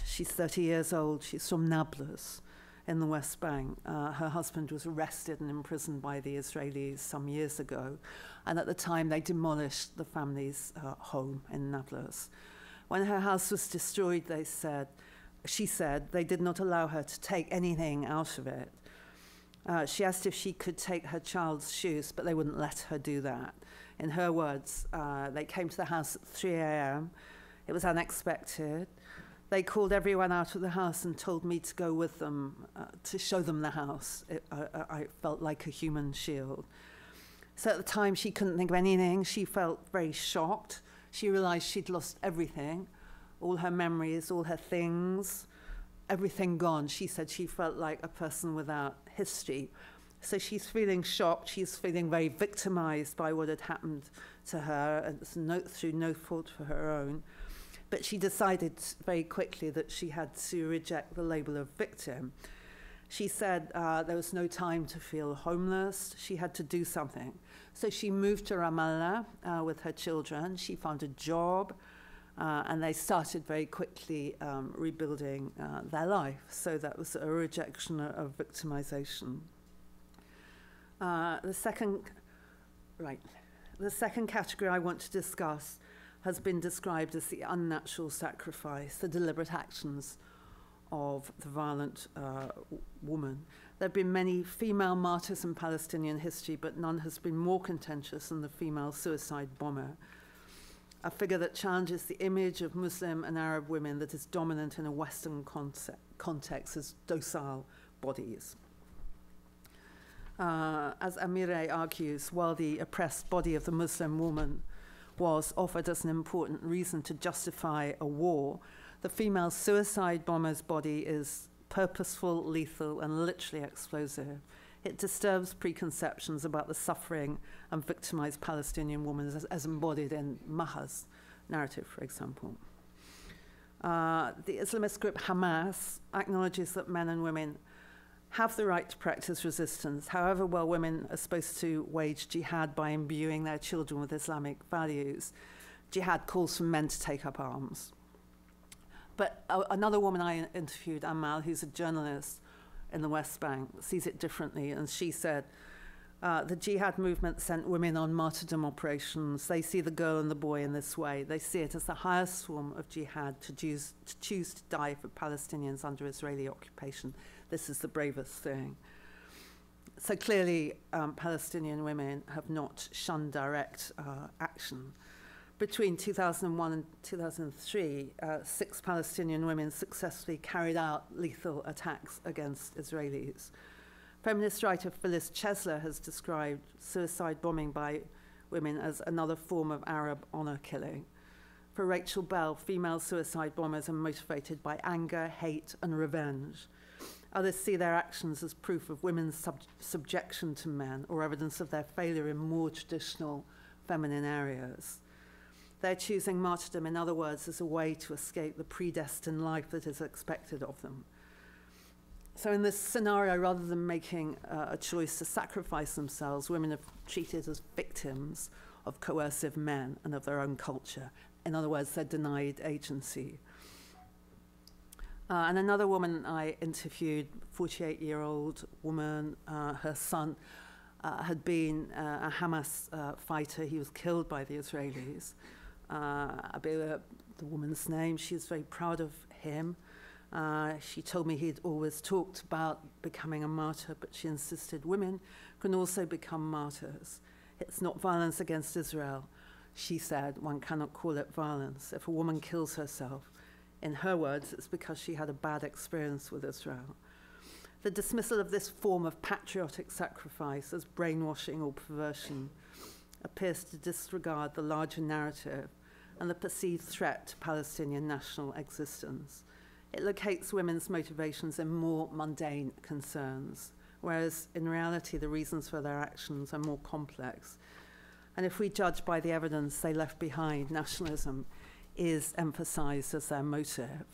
She's 30 years old. She's from Nablus in the West Bank. Her husband was arrested and imprisoned by the Israelis some years ago. And at the time, they demolished the family's home in Nablus. When her house was destroyed, she said they did not allow her to take anything out of it. She asked if she could take her child's shoes, but they wouldn't let her do that. In her words, they came to the house at 3 a.m. It was unexpected. They called everyone out of the house and told me to go with them to show them the house. I felt like a human shield. So at the time, she couldn't think of anything. She felt very shocked. She realized she'd lost everything, all her memories, all her things, everything gone. She said she felt like a person without history. So she's feeling shocked. She's feeling very victimized by what had happened to her, and through no fault for her own. But she decided very quickly that she had to reject the label of victim. She said there was no time to feel homeless. She had to do something. So she moved to Ramallah with her children. She found a job, and they started very quickly rebuilding their life. So that was a rejection of victimization. The second category I want to discuss has been described as the unnatural sacrifice, the deliberate actions of the violent woman. There have been many female martyrs in Palestinian history, but none has been more contentious than the female suicide bomber, a figure that challenges the image of Muslim and Arab women that is dominant in a Western context as docile bodies. As Amire argues, while the oppressed body of the Muslim woman was offered as an important reason to justify a war, the female suicide bomber's body is purposeful, lethal, and literally explosive. It disturbs preconceptions about the suffering and victimized Palestinian woman as embodied in Maha's narrative, for example. The Islamist group Hamas acknowledges that men and women have the right to practice resistance. However well women are supposed to wage jihad by imbuing their children with Islamic values, jihad calls for men to take up arms. But another woman I interviewed, Amal, who's a journalist in the West Bank, sees it differently, and she said, the jihad movement sent women on martyrdom operations. They see the girl and the boy in this way. They see it as the highest form of jihad to choose to die for Palestinians under Israeli occupation. This is the bravest thing. So clearly, Palestinian women have not shunned direct action. Between 2001 and 2003, 6 Palestinian women successfully carried out lethal attacks against Israelis. Feminist writer Phyllis Chesler has described suicide bombing by women as another form of Arab honor killing. For Rachel Bell, female suicide bombers are motivated by anger, hate, and revenge. Others see their actions as proof of women's subjection to men or evidence of their failure in more traditional feminine areas. They're choosing martyrdom, in other words, as a way to escape the predestined life that is expected of them. So in this scenario, rather than making a choice to sacrifice themselves, women are treated as victims of coercive men and of their own culture. In other words, they're denied agency. And another woman I interviewed, 48-year-old woman, her son had been a Hamas fighter. He was killed by the Israelis. The woman's name, she's very proud of him. She told me he'd always talked about becoming a martyr, but she insisted women can also become martyrs. It's not violence against Israel. She said one cannot call it violence. If a woman kills herself, in her words, it's because she had a bad experience with Israel. The dismissal of this form of patriotic sacrifice as brainwashing or perversion appears to disregard the larger narrative and the perceived threat to Palestinian national existence. It locates women's motivations in more mundane concerns, whereas in reality the reasons for their actions are more complex. And if we judge by the evidence they left behind, nationalism is emphasized as their motive.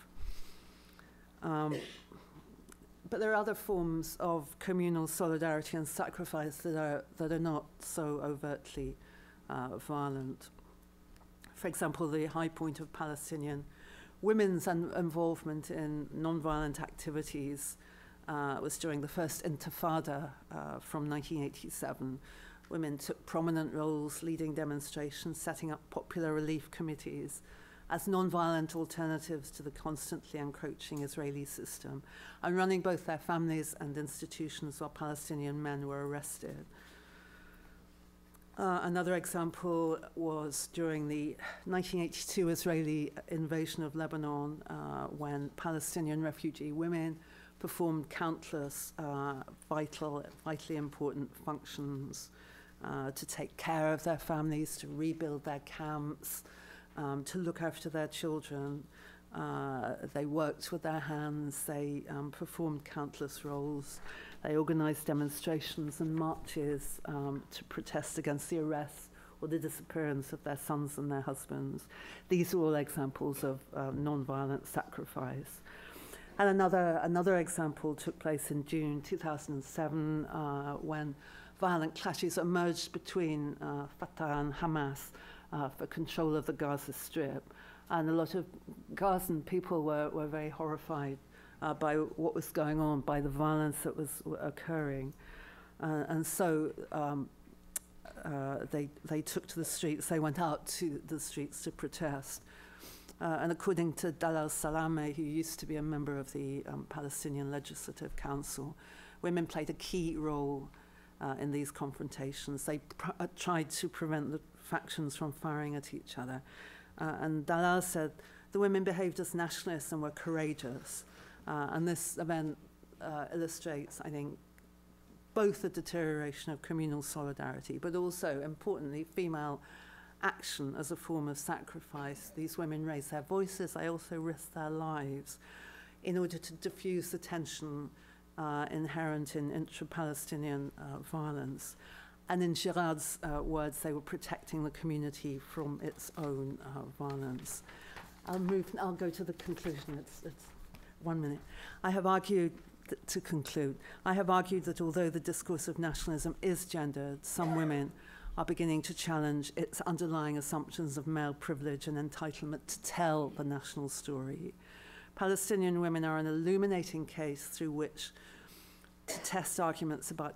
But there are other forms of communal solidarity and sacrifice that are not so overtly violent. For example, the high point of Palestinian women's involvement in non-violent activities was during the first Intifada from 1987. Women took prominent roles leading demonstrations, setting up popular relief committees as non-violent alternatives to the constantly encroaching Israeli system, and running both their families and institutions while Palestinian men were arrested. Another example was during the 1982 Israeli invasion of Lebanon, when Palestinian refugee women performed countless vitally important functions to take care of their families, to rebuild their camps, to look after their children. They worked with their hands, they performed countless roles. They organized demonstrations and marches to protest against the arrest or the disappearance of their sons and their husbands. These are all examples of non-violent sacrifice. And another example took place in June 2007 when violent clashes emerged between Fatah and Hamas for control of the Gaza Strip. And a lot of Gazan people were very horrified by what was going on, by the violence that was occurring. And so they took to the streets, they went out to the streets to protest. And according to Dalal Salameh, who used to be a member of the Palestinian Legislative Council, women played a key role in these confrontations. They tried to prevent the factions from firing at each other. And Dalal said, the women behaved as nationalists and were courageous. And this event illustrates, I think, both the deterioration of communal solidarity, but also, importantly, female action as a form of sacrifice. These women raise their voices, they also risk their lives in order to diffuse the tension inherent in intra-Palestinian violence. And in Girard's words, they were protecting the community from its own violence. I'll go to the conclusion, it's 1 minute. I have argued, to conclude, I have argued that although the discourse of nationalism is gendered, some women are beginning to challenge its underlying assumptions of male privilege and entitlement to tell the national story. Palestinian women are an illuminating case through which to test arguments about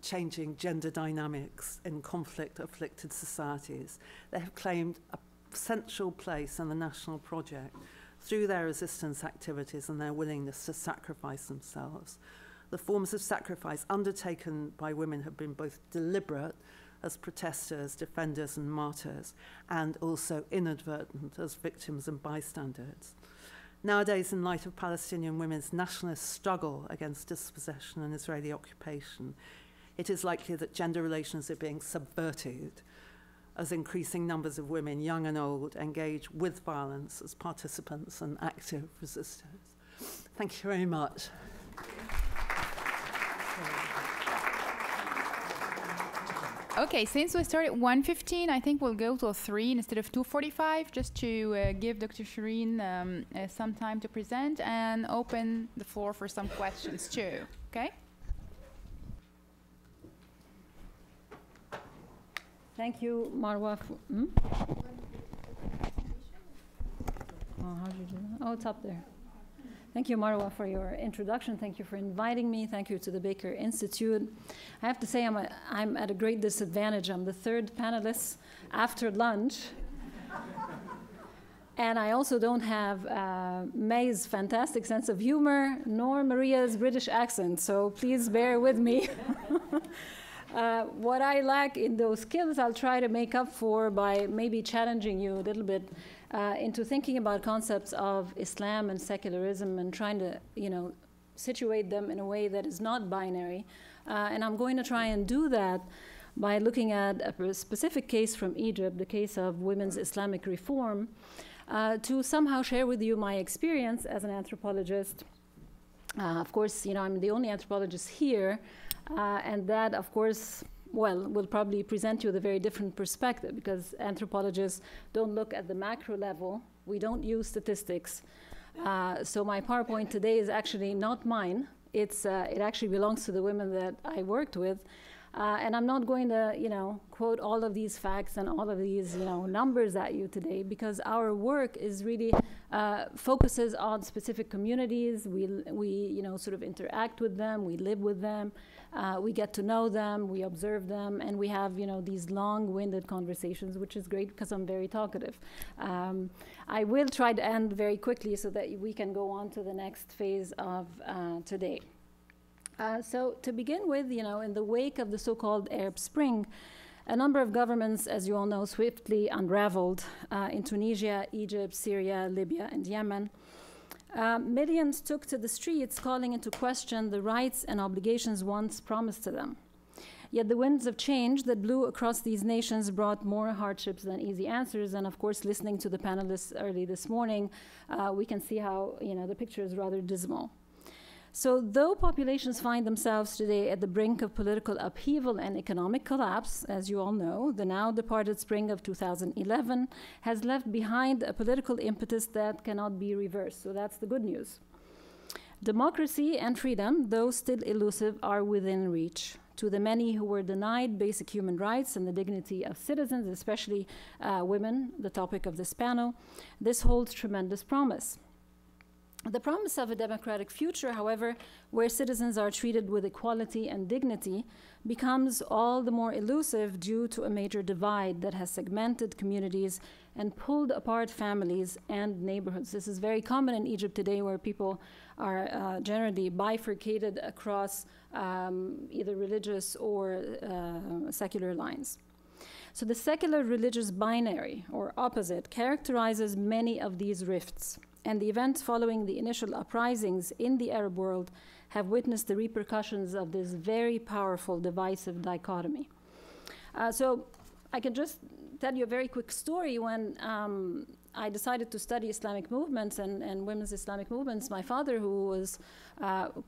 changing gender dynamics in conflict-afflicted societies. They have claimed a central place in the national project through their resistance activities and their willingness to sacrifice themselves. The forms of sacrifice undertaken by women have been both deliberate as protesters, defenders, and martyrs, and also inadvertent as victims and bystanders. Nowadays, in light of Palestinian women's nationalist struggle against dispossession and Israeli occupation, it is likely that gender relations are being subverted as increasing numbers of women, young and old, engage with violence as participants and active resistors. Thank you very much. Okay, since we started at 1:15, I think we'll go till 3 instead of 2:45, just to give Dr. Shireen some time to present and open the floor for some questions too, okay? Thank you, Marwa. Oh, how did you do that? Oh, it's up there. Thank you, Marwa, for your introduction. Thank you for inviting me. Thank you to the Baker Institute. I have to say I'm at a great disadvantage. I'm the third panelist after lunch. And I also don't have May's fantastic sense of humor, nor Maria's British accent, so please bear with me. What I lack in those skills, I'll try to make up for by maybe challenging you a little bit into thinking about concepts of Islam and secularism and trying to, situate them in a way that is not binary. And I'm going to try and do that by looking at a specific case from Egypt, the case of women's Islamic reform, to somehow share with you my experience as an anthropologist. Of course, I'm the only anthropologist here, and that, of course, will probably present you with a very different perspective, because anthropologists don't look at the macro level. We don't use statistics. So my PowerPoint today is actually not mine. It actually belongs to the women that I worked with. And I'm not going to, quote all of these facts and all of these, numbers at you today, because our work is really focuses on specific communities. We sort of interact with them. We live with them. We get to know them. We observe them, and we have, these long-winded conversations, which is great because I'm very talkative. I will try to end very quickly so that we can go on to the next phase of today. So to begin with, in the wake of the so-called Arab Spring, a number of governments, as you all know, swiftly unraveled in Tunisia, Egypt, Syria, Libya, and Yemen. Millions took to the streets, calling into question the rights and obligations once promised to them. Yet the winds of change that blew across these nations brought more hardships than easy answers. And of course, listening to the panelists early this morning, we can see how the picture is rather dismal. So though populations find themselves today at the brink of political upheaval and economic collapse, as you all know, the now departed spring of 2011 has left behind a political impetus that cannot be reversed. So that's the good news. Democracy and freedom, though still elusive, are within reach. To the many who were denied basic human rights and the dignity of citizens, especially women, the topic of this panel, this holds tremendous promise. The promise of a democratic future, however, where citizens are treated with equality and dignity, becomes all the more elusive due to a major divide that has segmented communities and pulled apart families and neighborhoods. This is very common in Egypt today, where people are generally bifurcated across either religious or secular lines. So the secular-religious binary, or opposite, characterizes many of these rifts, and the events following the initial uprisings in the Arab world have witnessed the repercussions of this very powerful divisive dichotomy. So I can just tell you a very quick story. When I decided to study Islamic movements and women's Islamic movements, my father, who was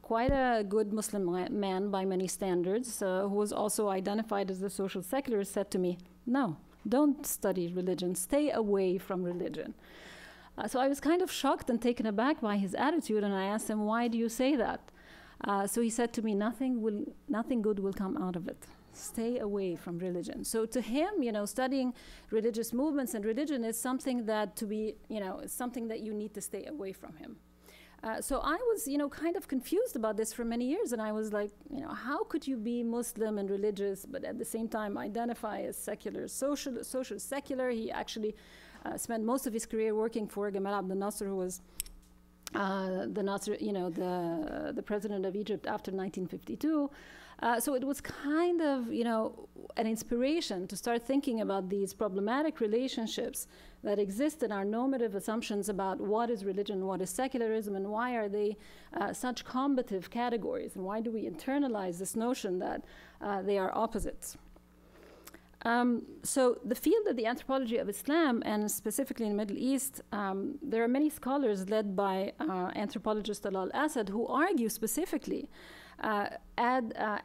quite a good Muslim man by many standards, who was also identified as a social secularist, said to me, "No, don't study religion, stay away from religion." So I was kind of shocked and taken aback by his attitude, and I asked him, "Why do you say that?" So he said to me, nothing good will come out of it. Stay away from religion. So to him, you know, studying religious movements and religion is something that is something that you need to stay away from him. So I was, kind of confused about this for many years, and I was like, how could you be Muslim and religious, but at the same time identify as secular, social secular? He actually spent most of his career working for Gamal Abdel Nasser, who was the president of Egypt after 1952. So it was kind of, an inspiration to start thinking about these problematic relationships that exist in our normative assumptions about what is religion, what is secularism, and why are they such combative categories, and why do we internalize this notion that they are opposites. So the field of the anthropology of Islam, and specifically in the Middle East, there are many scholars led by anthropologist Alal Asad who argue specifically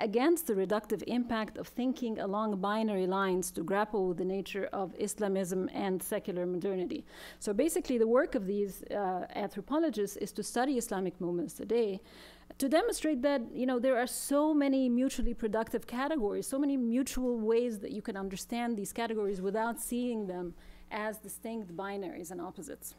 against the reductive impact of thinking along binary lines to grapple with the nature of Islamism and secular modernity. So basically the work of these anthropologists is to study Islamic movements today, to demonstrate that there are so many mutually productive categories, so many mutual ways that you can understand these categories without seeing them as distinct binaries and opposites.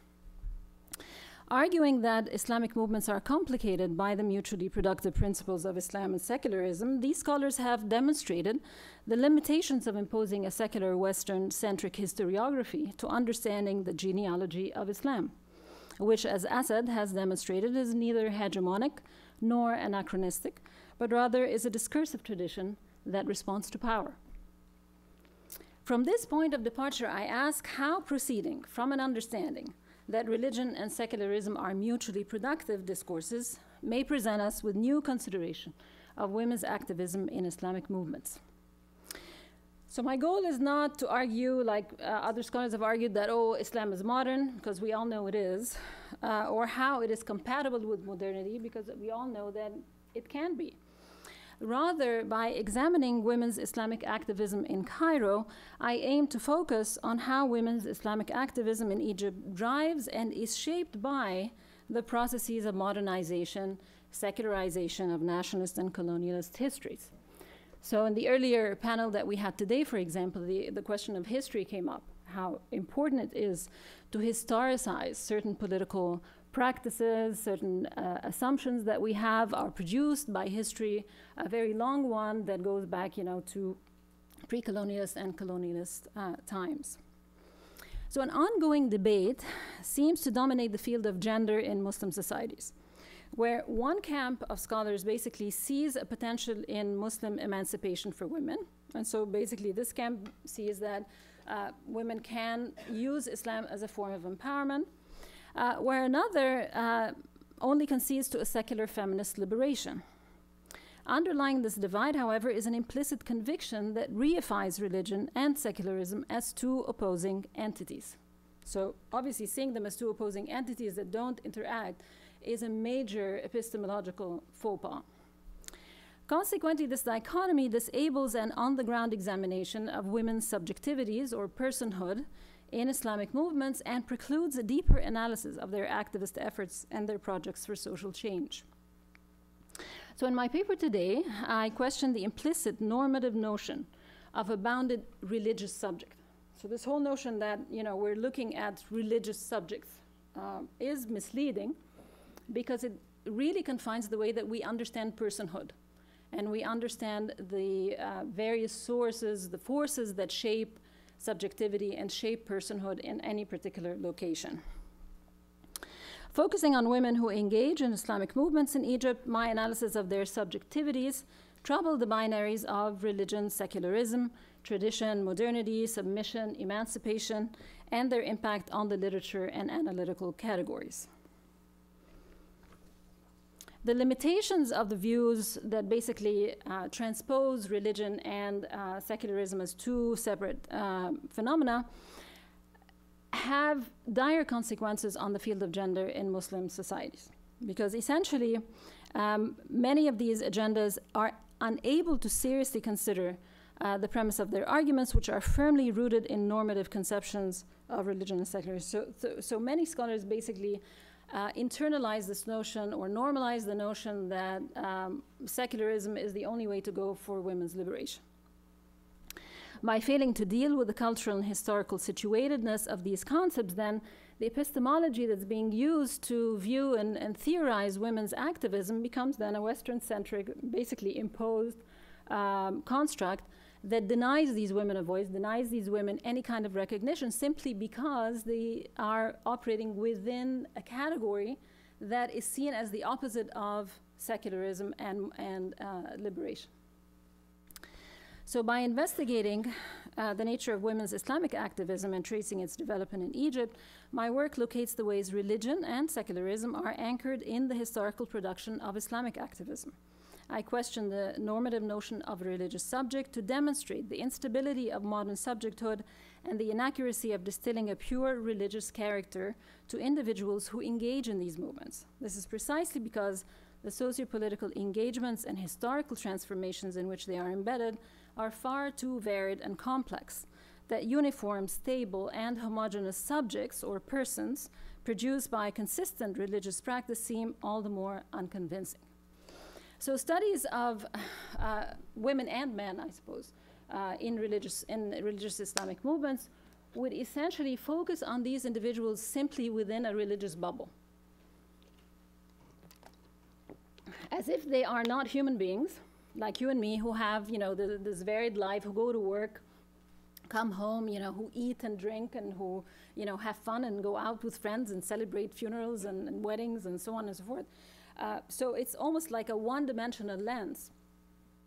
Arguing that Islamic movements are complicated by the mutually productive principles of Islam and secularism, these scholars have demonstrated the limitations of imposing a secular Western-centric historiography to understanding the genealogy of Islam, which, as Asad has demonstrated, is neither hegemonic nor anachronistic, but rather is a discursive tradition that responds to power. From this point of departure, I ask how proceeding from an understanding that religion and secularism are mutually productive discourses may present us with new consideration of women's activism in Islamic movements. So my goal is not to argue, like other scholars have argued, that, Islam is modern, because we all know it is, or how it is compatible with modernity, because we all know that it can be. Rather, by examining women's Islamic activism in Cairo, I aim to focus on how women's Islamic activism in Egypt drives and is shaped by the processes of modernization, secularization of nationalist and colonialist histories. So in the earlier panel that we had today, for example, the question of history came up, how important it is to historicize certain political practices, certain assumptions that we have are produced by history, a very long one that goes back, to pre-colonialist and colonialist times. So an ongoing debate seems to dominate the field of gender in Muslim societies, where one camp of scholars basically sees a potential in Muslim emancipation for women. And so basically this camp sees that women can use Islam as a form of empowerment, where another only concedes to a secular feminist liberation. Underlying this divide, however, is an implicit conviction that reifies religion and secularism as two opposing entities. So obviously seeing them as two opposing entities that don't interact is a major epistemological faux pas. Consequently, this dichotomy disables an on-the-ground examination of women's subjectivities or personhood in Islamic movements and precludes a deeper analysis of their activist efforts and their projects for social change. So in my paper today, I question the implicit normative notion of a bounded religious subject. So this whole notion that, you know, we're looking at religious subjects is misleading because it really confines the way that we understand personhood. And we understand the various sources, the forces that shape subjectivity and shape personhood in any particular location. Focusing on women who engage in Islamic movements in Egypt, my analysis of their subjectivities troubled the binaries of religion, secularism, tradition, modernity, submission, emancipation, and their impact on the literature and analytical categories. The limitations of the views that basically transpose religion and secularism as two separate phenomena have dire consequences on the field of gender in Muslim societies. Because essentially, many of these agendas are unable to seriously consider the premise of their arguments, which are firmly rooted in normative conceptions of religion and secularism. So many scholars basically internalize this notion or normalize the notion that secularism is the only way to go for women's liberation. By failing to deal with the cultural and historical situatedness of these concepts, then the epistemology that's being used to view and theorize women's activism becomes then a Western-centric, basically imposed construct that denies these women a voice, denies these women any kind of recognition simply because they are operating within a category that is seen as the opposite of secularism and liberation. So by investigating the nature of women's Islamic activism and tracing its development in Egypt, my work locates the ways religion and secularism are anchored in the historical production of Islamic activism. I question the normative notion of a religious subject to demonstrate the instability of modern subjecthood and the inaccuracy of distilling a pure religious character to individuals who engage in these movements. This is precisely because the socio-political engagements and historical transformations in which they are embedded are far too varied and complex, that uniform, stable, and homogeneous subjects or persons produced by consistent religious practice seem all the more unconvincing. So studies of women and men, I suppose, in religious Islamic movements would essentially focus on these individuals simply within a religious bubble, as if they are not human beings like you and me, who have, you know, this varied life, who go to work, come home, you know, who eat and drink and who, you know, have fun and go out with friends and celebrate funerals and weddings and so on and so forth. So it's almost like a one-dimensional lens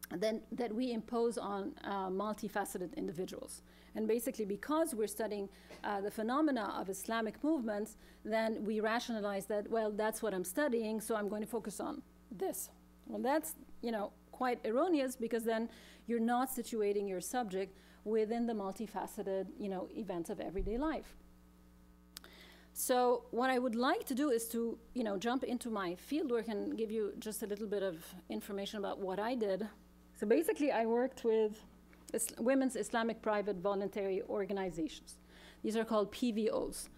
that we impose on multifaceted individuals. And basically, because we're studying the phenomena of Islamic movements, then we rationalize that, well, that's what I'm studying, so I'm going to focus on this. Well, that's, you know, quite erroneous, because then you're not situating your subject within the multifaceted, you know, events of everyday life. So what I would like to do is to, you know, jump into my fieldwork and give you just a little bit of information about what I did. So basically, I worked with women's Islamic private voluntary organizations. These are called PVOs.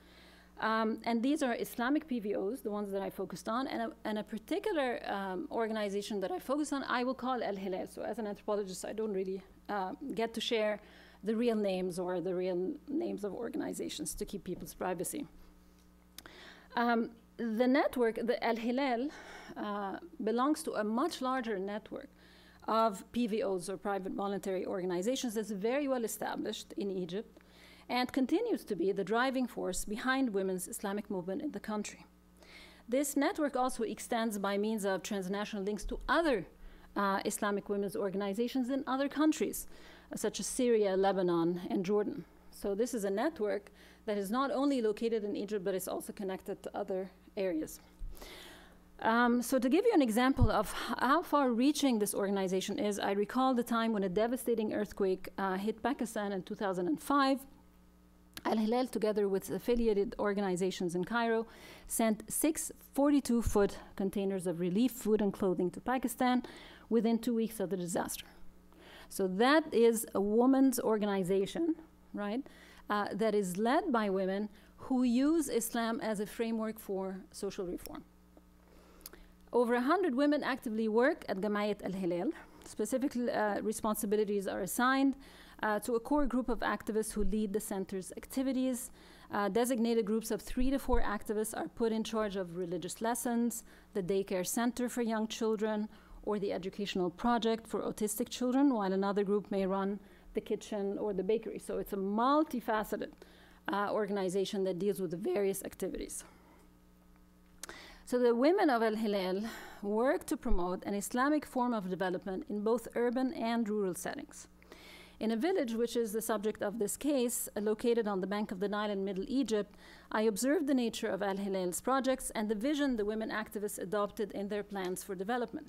And these are Islamic PVOs, the ones that I focused on, and a particular organization that I focused on, I will call Al-Hilal. So as an anthropologist, I don't really get to share the real names or the real names of organizations to keep people's privacy. The network, the Al-Hilal, belongs to a much larger network of PVOs, or private voluntary organizations, that's very well established in Egypt and continues to be the driving force behind women's Islamic movement in the country. This network also extends by means of transnational links to other Islamic women's organizations in other countries, such as Syria, Lebanon, and Jordan. So this is a network that is not only located in Egypt, but is also connected to other areas. So to give you an example of how far-reaching this organization is, I recall the time when a devastating earthquake hit Pakistan in 2005. Al-Hilal, together with affiliated organizations in Cairo, sent 6 42-foot containers of relief food and clothing to Pakistan within 2 weeks of the disaster. So that is a women's organization, right, that is led by women who use Islam as a framework for social reform. Over 100 women actively work at Gamayat Al-Hilal. Specific responsibilities are assigned to a core group of activists who lead the center's activities. Designated groups of 3 to 4 activists are put in charge of religious lessons, the daycare center for young children, or the educational project for autistic children, while another group may run the kitchen or the bakery. So it's a multifaceted organization that deals with the various activities. So the women of Al-Hilal work to promote an Islamic form of development in both urban and rural settings. In a village, which is the subject of this case, located on the bank of the Nile in Middle Egypt, I observed the nature of Al-Hilal's projects and the vision the women activists adopted in their plans for development.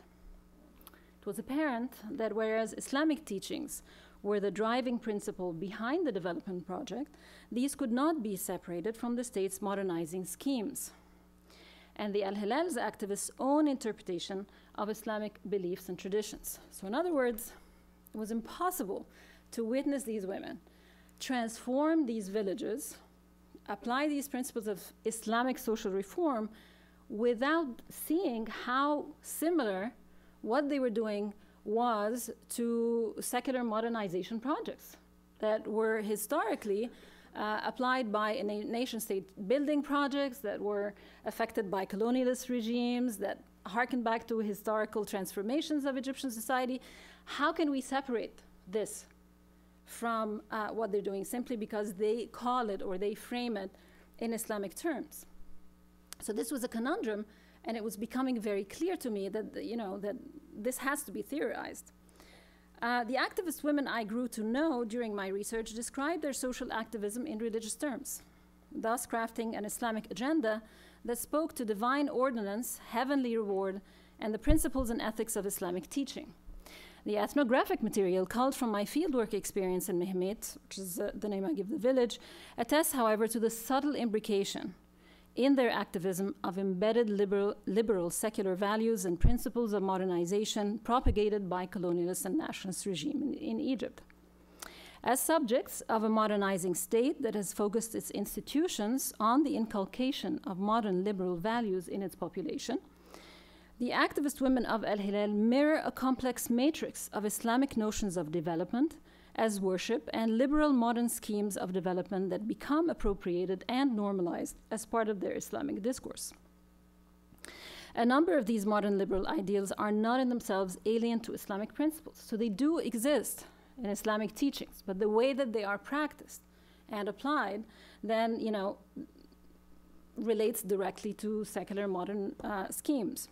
It was apparent that whereas Islamic teachings were the driving principle behind the development project, these could not be separated from the state's modernizing schemes and the Al-Hilal's activists' own interpretation of Islamic beliefs and traditions. So in other words, it was impossible to witness these women transform these villages, apply these principles of Islamic social reform without seeing how similar what they were doing was to secular modernization projects that were historically applied by nation-state building projects that were affected by colonialist regimes, that harken back to historical transformations of Egyptian society. How can we separate this from what they're doing simply because they call it or they frame it in Islamic terms? So this was a conundrum, and it was becoming very clear to me that, that this has to be theorized. The activist women I grew to know during my research described their social activism in religious terms, thus crafting an Islamic agenda that spoke to divine ordinance, heavenly reward, and the principles and ethics of Islamic teaching. The ethnographic material culled from my fieldwork experience in Mehmet, which is the name I give the village, attests, however, to the subtle imbrication in their activism of embedded liberal secular values and principles of modernization propagated by colonialist and nationalist regime in Egypt. As subjects of a modernizing state that has focused its institutions on the inculcation of modern liberal values in its population, the activist women of Al-Hilal mirror a complex matrix of Islamic notions of development as worship and liberal modern schemes of development that become appropriated and normalized as part of their Islamic discourse. A number of these modern liberal ideals are not in themselves alien to Islamic principles. So they do exist in Islamic teachings, but the way that they are practiced and applied then, relates directly to secular modern schemes.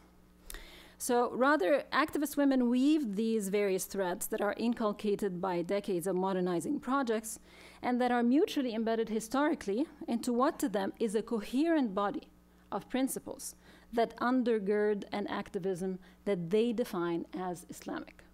So rather, activist women weave these various threads that are inculcated by decades of modernizing projects and that are mutually embedded historically into what to them is a coherent body of principles that undergird an activism that they define as Islamic.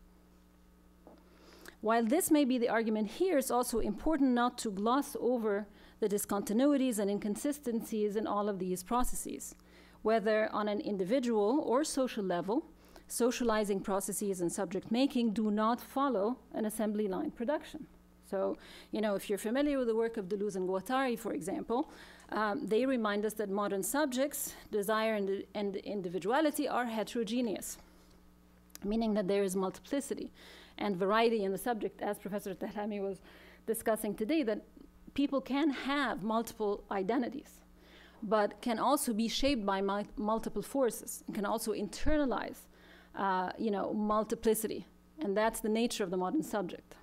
While this may be the argument here, it's also important not to gloss over the discontinuities and inconsistencies in all of these processes. Whether on an individual or social level, socializing processes and subject making do not follow an assembly line production. So, if you're familiar with the work of Deleuze and Guattari, for example, they remind us that modern subjects, desire and individuality are heterogeneous, meaning that there is multiplicity and variety in the subject, as Professor Tahlami was discussing today, that people can have multiple identities, but can also be shaped by multiple forces and can also internalize, multiplicity. And that's the nature of the modern subject.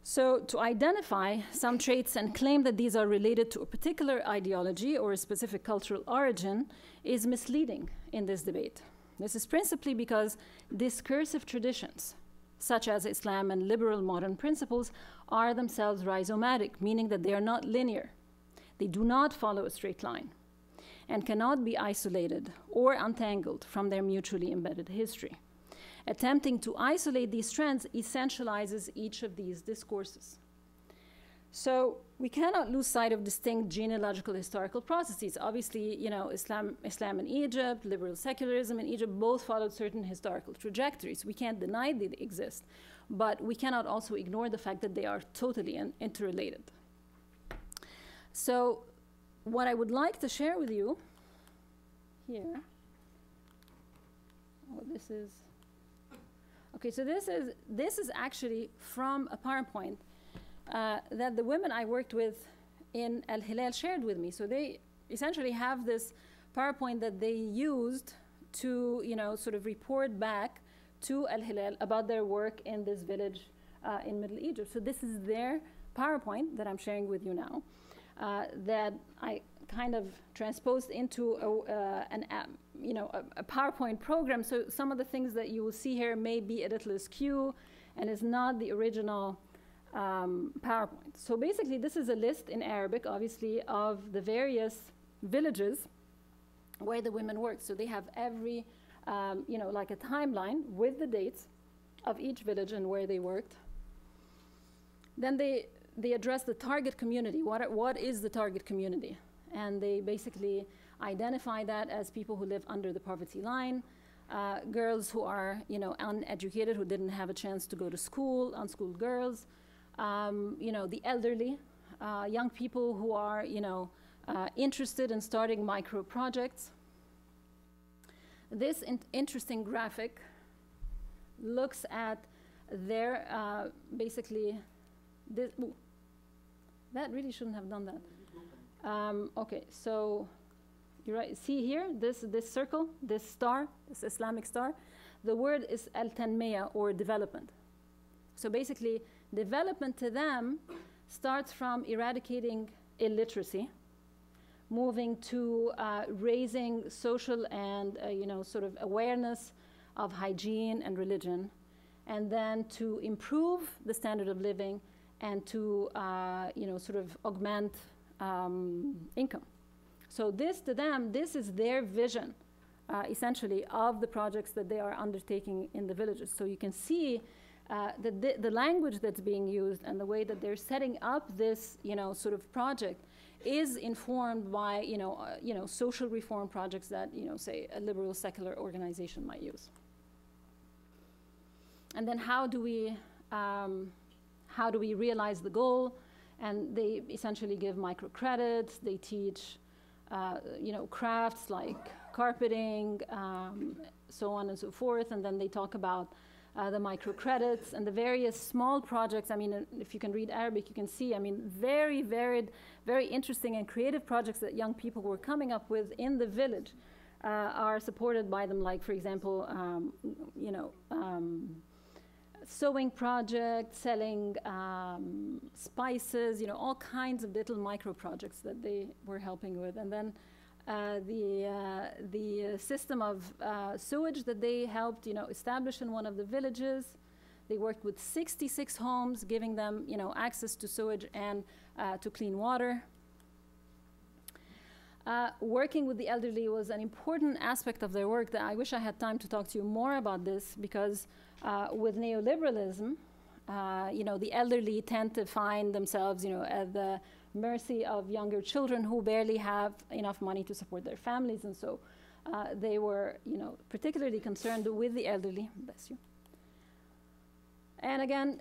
So to identify some traits and claim that these are related to a particular ideology or a specific cultural origin is misleading in this debate. This is principally because discursive traditions, such as Islam and liberal modern principles, are themselves rhizomatic, meaning that they are not linear. They do not follow a straight line and cannot be isolated or untangled from their mutually embedded history. Attempting to isolate these trends essentializes each of these discourses. So we cannot lose sight of distinct genealogical historical processes. Obviously, you know, Islam in Egypt, liberal secularism in Egypt, both followed certain historical trajectories. We can't deny they exist, but we cannot also ignore the fact that they are totally interrelated. So what I would like to share with you here, this is, okay, so this is actually from a PowerPoint that the women I worked with in Al Hilal shared with me. So they essentially have this PowerPoint that they used to, you know, sort of report back to Al Hilal about their work in this village in Middle Egypt. So this is their PowerPoint that I'm sharing with you now, that I kind of transposed into a PowerPoint program. So some of the things that you will see here may be a little askew and is not the original PowerPoint. So basically, this is a list in Arabic, obviously, of the various villages where the women worked. So they have every, you know, like a timeline with the dates of each village and where they worked. Then they address the target community. What is the target community? And they basically identify that as people who live under the poverty line, girls who are, you know, uneducated, who didn't have a chance to go to school, unschooled girls, you know, the elderly, young people who are, you know, interested in starting micro projects. This interesting graphic looks at their, basically, this, ooh, that really shouldn't have done that. Okay, so you right, see here, this circle, this star, this Islamic star, the word is al-tanmiya, or development. So basically, development to them starts from eradicating illiteracy, moving to raising social and you know, sort of awareness of hygiene and religion, and then to improve the standard of living and to you know, sort of augment income. So this to them, this is their vision, essentially, of the projects that they are undertaking in the villages. So you can see that the language that's being used and the way that they're setting up this, you know, sort of project is informed by, you know, social reform projects that, you know, say a liberal secular organization might use. And then how do we realize the goal? And they essentially give microcredits. They teach, you know, crafts like carpeting, so on and so forth. And then they talk about the microcredits and the various small projects. I mean, if you can read Arabic, you can see, I mean, very varied, very interesting and creative projects that young people were coming up with in the village are supported by them. Like, for example, you know, sewing projects, selling spices, you know, all kinds of little micro projects that they were helping with. And then the system of sewage that they helped, you know, establish in one of the villages. They worked with 66 homes, giving them, you know, access to sewage and to clean water. Working with the elderly was an important aspect of their work that I wish I had time to talk to you more about this, because with neoliberalism, you know, the elderly tend to find themselves, you know, at the mercy of younger children who barely have enough money to support their families. And so they were, you know, particularly concerned with the elderly. Bless you. And again,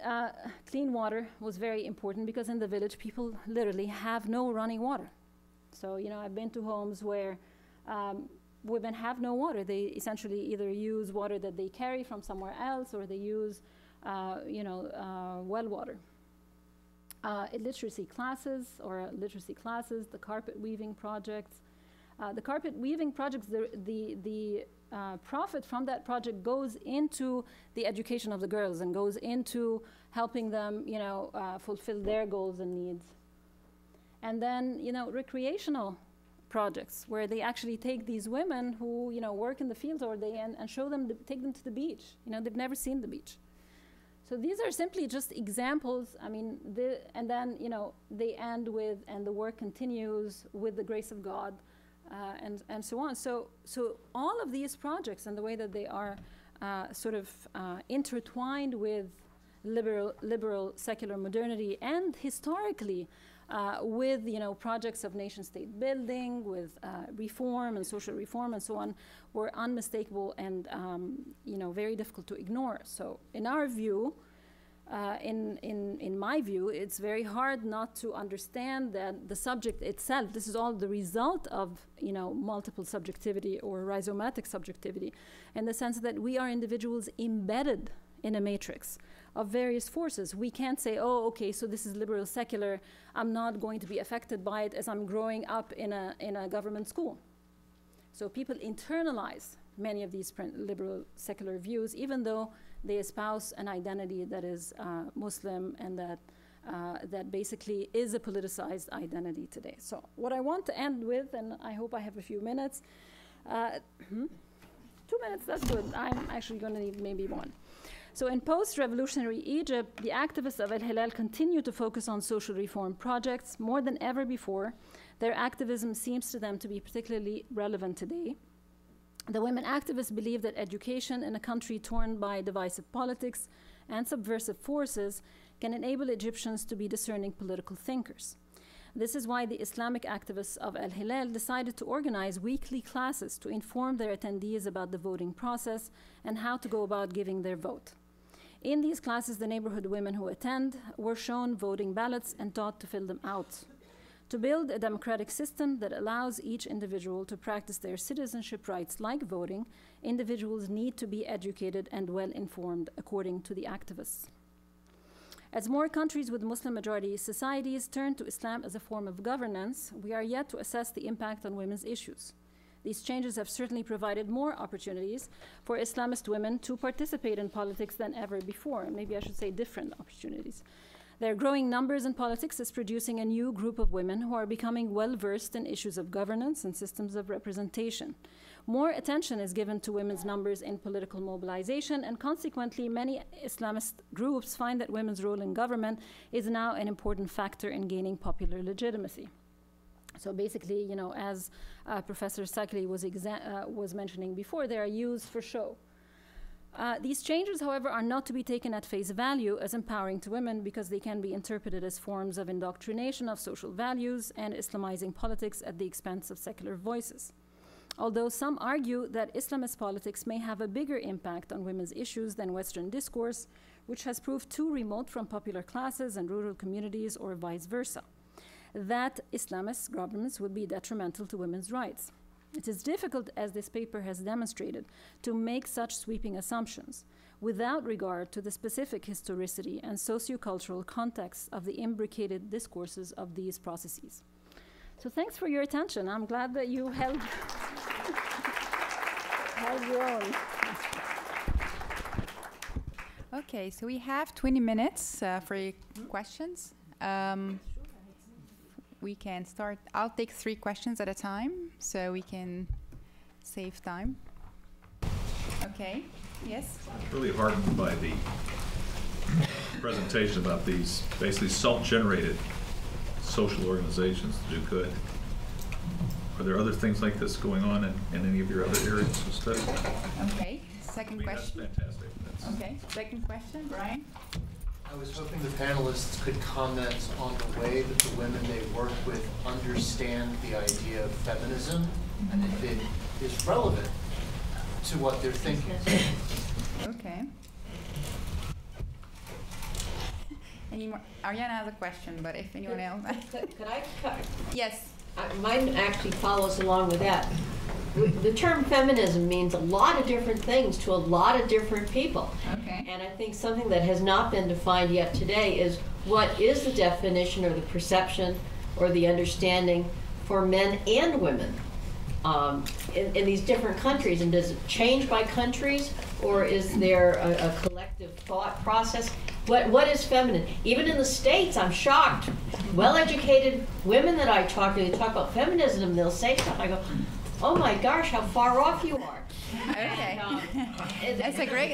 clean water was very important, because in the village, people literally have no running water. So, you know, I've been to homes where women have no water. They essentially either use water that they carry from somewhere else, or they use, you know, well water. Illiteracy classes, the carpet weaving projects. The carpet weaving projects, the profit from that project goes into the education of the girls and goes into helping them, you know, fulfill their goals and needs. And then, you know, recreational projects where they actually take these women who, you know, work in the fields all day and show them, take them to the beach. You know, they've never seen the beach. So these are simply just examples. I mean, and then, you know, they end with, and the work continues with the grace of God, and so on. So all of these projects and the way that they are sort of intertwined with liberal secular modernity, and historically with projects of nation-state building, with reform and social reform and so on, were unmistakable and very difficult to ignore. So in our view, in my view, it's very hard not to understand that the subject itself, this is all the result of multiple subjectivity or rhizomatic subjectivity, in the sense that we are individuals embedded in a matrix of various forces. We can't say, oh, okay, so this is liberal secular, I'm not going to be affected by it as I'm growing up in a government school. So people internalize many of these liberal secular views, even though they espouse an identity that is Muslim and that basically is a politicized identity today. So what I want to end with, and I hope I have a few minutes, 2 minutes, that's good. I'm actually going to need maybe one. So in post-revolutionary Egypt, the activists of Al-Hilal continue to focus on social reform projects more than ever before. Their activism seems to them to be particularly relevant today. The women activists believe that education in a country torn by divisive politics and subversive forces can enable Egyptians to be discerning political thinkers. This is why the Islamic activists of Al-Hilal decided to organize weekly classes to inform their attendees about the voting process and how to go about giving their vote. In these classes, the neighborhood women who attend were shown voting ballots and taught to fill them out. To build a democratic system that allows each individual to practice their citizenship rights like voting, individuals need to be educated and well informed, according to the activists. As more countries with Muslim-majority societies turn to Islam as a form of governance, we are yet to assess the impact on women's issues. These changes have certainly provided more opportunities for Islamist women to participate in politics than ever before. Maybe I should say different opportunities. Their growing numbers in politics is producing a new group of women who are becoming well-versed in issues of governance and systems of representation. More attention is given to women's numbers in political mobilization, and consequently, many Islamist groups find that women's role in government is now an important factor in gaining popular legitimacy. So basically, as Professor Sakli was mentioning before, they are used for show. These changes, however, are not to be taken at face value as empowering to women, because they can be interpreted as forms of indoctrination of social values and Islamizing politics at the expense of secular voices. Although some argue that Islamist politics may have a bigger impact on women's issues than Western discourse, which has proved too remote from popular classes and rural communities, or vice versa, that Islamist governments would be detrimental to women's rights. It is difficult, as this paper has demonstrated, to make such sweeping assumptions without regard to the specific historicity and sociocultural context of the imbricated discourses of these processes. So thanks for your attention. I'm glad that you held your own. Okay, so we have 20 minutes for your questions. We can start. I'll take 3 questions at a time so we can save time. Okay, yes? I'm really heartened by the presentation about these basically self-generated social organizations that do good. Are there other things like this going on in any of your other areas of study? Okay, second question. That's fantastic. Okay, second question, Brian? I was hoping the panelists could comment on the way that the women they work with understand the idea of feminism, and if it is relevant to what they're thinking. Okay. Any more? Ariana has a question, but if anyone else. Could I cut? Yes. Mine actually follows along with that. The term feminism means a lot of different things to a lot of different people. Okay. And I think something that has not been defined yet today is what is the definition or the perception or the understanding for men and women in these different countries. And does it change by countries, or is there a collective thought process? What is feminine? Even in the States, I'm shocked. Well-educated women that I talk to, they talk about feminism, and they'll say stuff. I go, oh my gosh, how far off you are. Okay. And, That's a great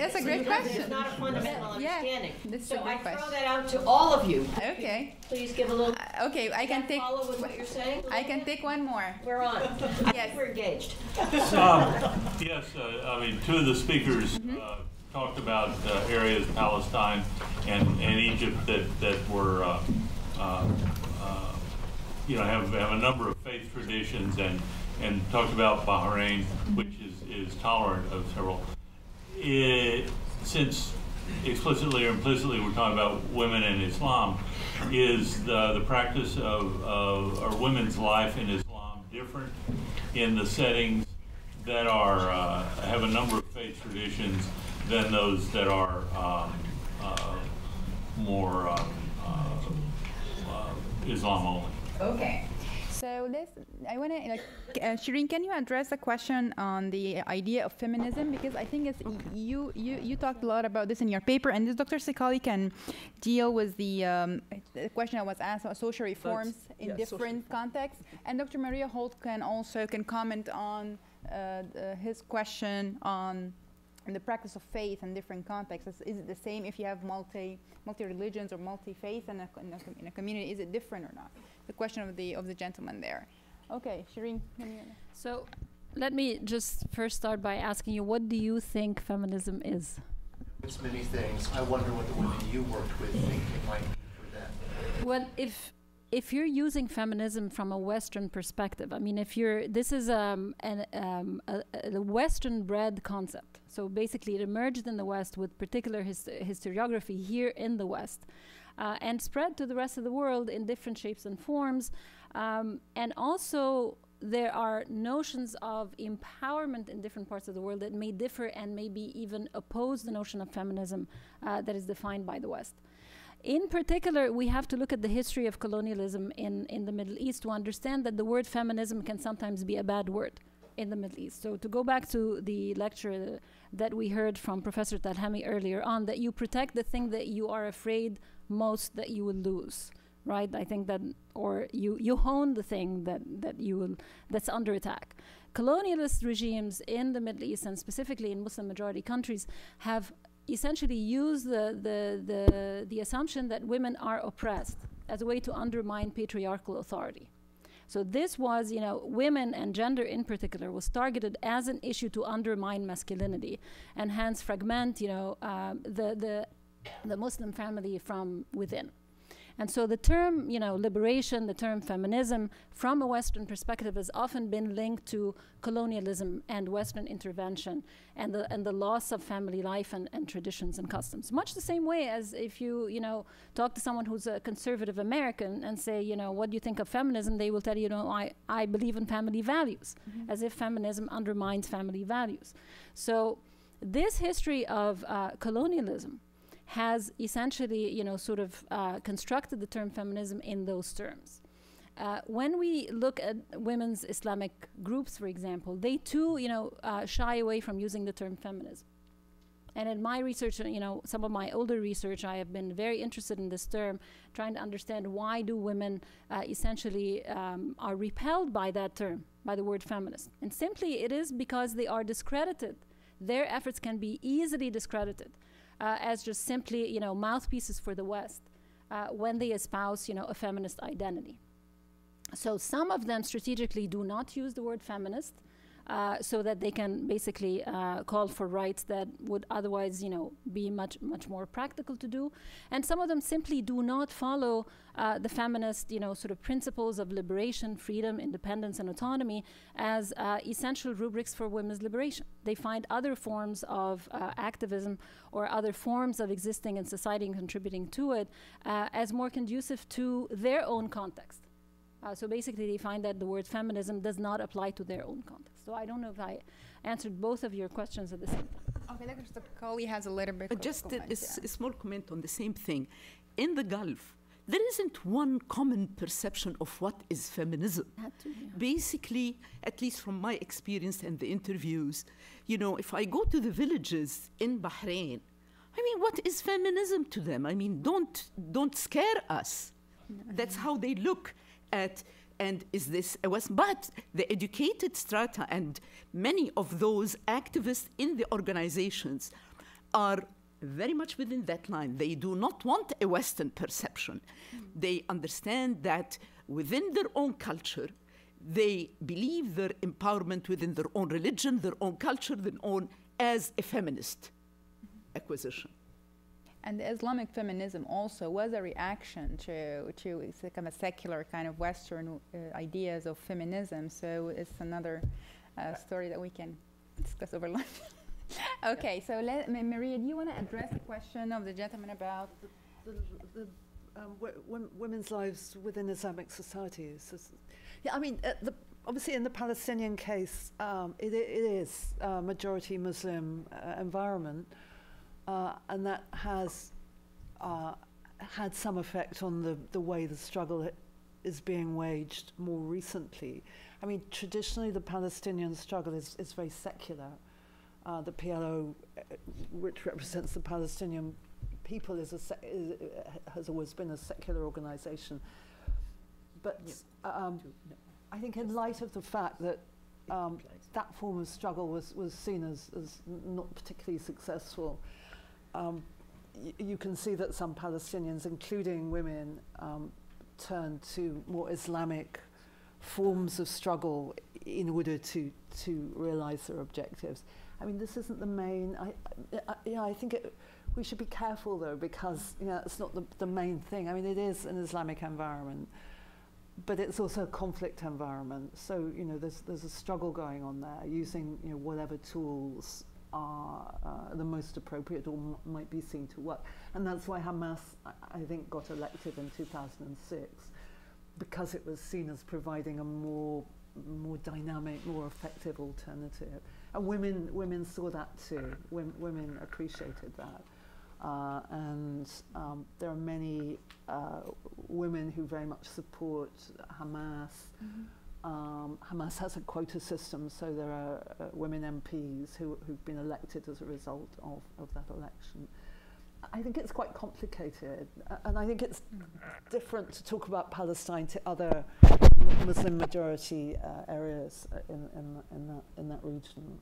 question. It's not a fundamental understanding. This is so a great I throw question. that out to all of you. Okay. Please give a little. Okay, I can take. Follow with what you're saying. I can take one more. We're on. Yes. We're engaged. Yes, I mean, 2 of the speakers talked about areas, Palestine and Egypt, that were, you know, have a number of faith traditions, and talked about Bahrain, which is tolerant of several. Since explicitly or implicitly we're talking about women in Islam, is the practice of or women's life in Islam different in the settings that are have a number of faith traditions than those that are more Islam only? Okay. So I want to, Shireen, can you address the question on the idea of feminism? Because I think it's, you talked a lot about this in your paper, and this Dr. Sekali can deal with the question that was asked about social reforms in different contexts. And Dr. Maria Holt can comment on his question on the practice of faith in different contexts. Is it the same if you have multi religions or multi faith in a community? Is it different or not? The question of the gentleman there. Okay, Shireen. So let me just first start by asking you, what do you think feminism is? It's many things. I wonder what the women you worked with think it might be for them. Well, if you're using feminism from a Western perspective, I mean, this is a Western-bred concept. So basically, it emerged in the West with particular historiography here in the West, and spread to the rest of the world in different shapes and forms. And also, there are notions of empowerment in different parts of the world that may differ and maybe even oppose the notion of feminism that is defined by the West. In particular, we have to look at the history of colonialism in the Middle East to understand that the word feminism can sometimes be a bad word in the Middle East. So to go back to the lecture that we heard from Professor Talhami earlier on, that you protect the thing that you are afraid most that you will lose, right? I think that, or you hone the thing that's under attack. Colonialist regimes in the Middle East, and specifically in Muslim majority countries, have essentially use the assumption that women are oppressed as a way to undermine patriarchal authority. So this was, women and gender in particular was targeted as an issue to undermine masculinity and hence fragment, the Muslim family from within. And so the term, liberation, the term feminism, from a Western perspective, has often been linked to colonialism and Western intervention and the loss of family life and traditions and customs. Much the same way as if you, talk to someone who's a conservative American and say, what do you think of feminism? They will tell you, I believe in family values, as if feminism undermines family values. So this history of colonialism has essentially, constructed the term feminism in those terms. When we look at women's Islamic groups, for example, they too, shy away from using the term feminism. And in my research, some of my older research, I have been very interested in this term, trying to understand why do women essentially are repelled by that term, by the word feminist. And simply it is because they are discredited. Their efforts can be easily discredited. As just simply, mouthpieces for the West when they espouse, a feminist identity. So some of them strategically do not use the word feminist so that they can basically call for rights that would otherwise, be much more practical to do. And some of them simply do not follow the feminist, principles of liberation, freedom, independence, and autonomy as essential rubrics for women's liberation. They find other forms of activism or other forms of existing in society and contributing to it as more conducive to their own context. So basically, they find that the word feminism does not apply to their own context. So I don't know if I answered both of your questions at the same time. Okay, Dr. Sekali has a little bit. Just a small comment on the same thing. In the Gulf, there isn't one common perception of what is feminism. Basically, at least from my experience and the interviews, if I go to the villages in Bahrain, what is feminism to them? Don't scare us. That's how they look at, and is this a West? But the educated strata and many of those activists in the organizations are very much within that line. They do not want a Western perception. They understand that within their own culture, they believe their empowerment within their own religion, their own culture, their own as a feminist. acquisition. And the Islamic feminism also was a reaction to it's like a secular kind of Western ideas of feminism. So it's another story that we can discuss over lunch. Okay, so Maria, do you want to address the question of the gentleman about women's lives within Islamic societies? Yeah, I mean, obviously in the Palestinian case, it is a majority Muslim environment. And that has had some effect on the way the struggle is being waged more recently. I mean, traditionally the Palestinian struggle is very secular. The PLO, which represents the Palestinian people, has always been a secular organization. But I think in light of the fact that that form of struggle was seen as not particularly successful, you can see that some Palestinians, including women, turned to more Islamic forms of struggle in order to realize their objectives. I mean, this isn't the main. I think we should be careful though, because it's not the main thing. I mean, it is an Islamic environment, but it's also a conflict environment. So there's a struggle going on there, using whatever tools are the most appropriate or might be seen to work. And that's why Hamas, I think, got elected in 2006, because it was seen as providing a more dynamic, more effective alternative. And women saw that too. Women appreciated that. And there are many women who very much support Hamas. Hamas has a quota system, so there are women MPs who've been elected as a result of that election. I think it's quite complicated, and I think it's different to talk about Palestine to other Muslim majority areas in that region.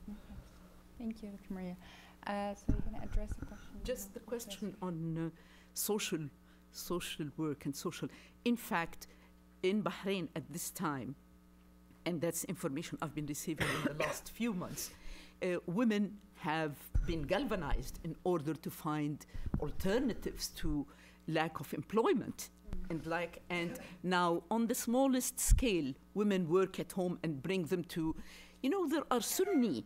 Thank you, Dr. Maria. So you're going to address the question? Just the question on social work and social. In fact, in Bahrain at this time, and that's information I've been receiving in the last few months, women have been galvanized in order to find alternatives to lack of employment. And now on the smallest scale, women work at home and bring them to, there are Sunni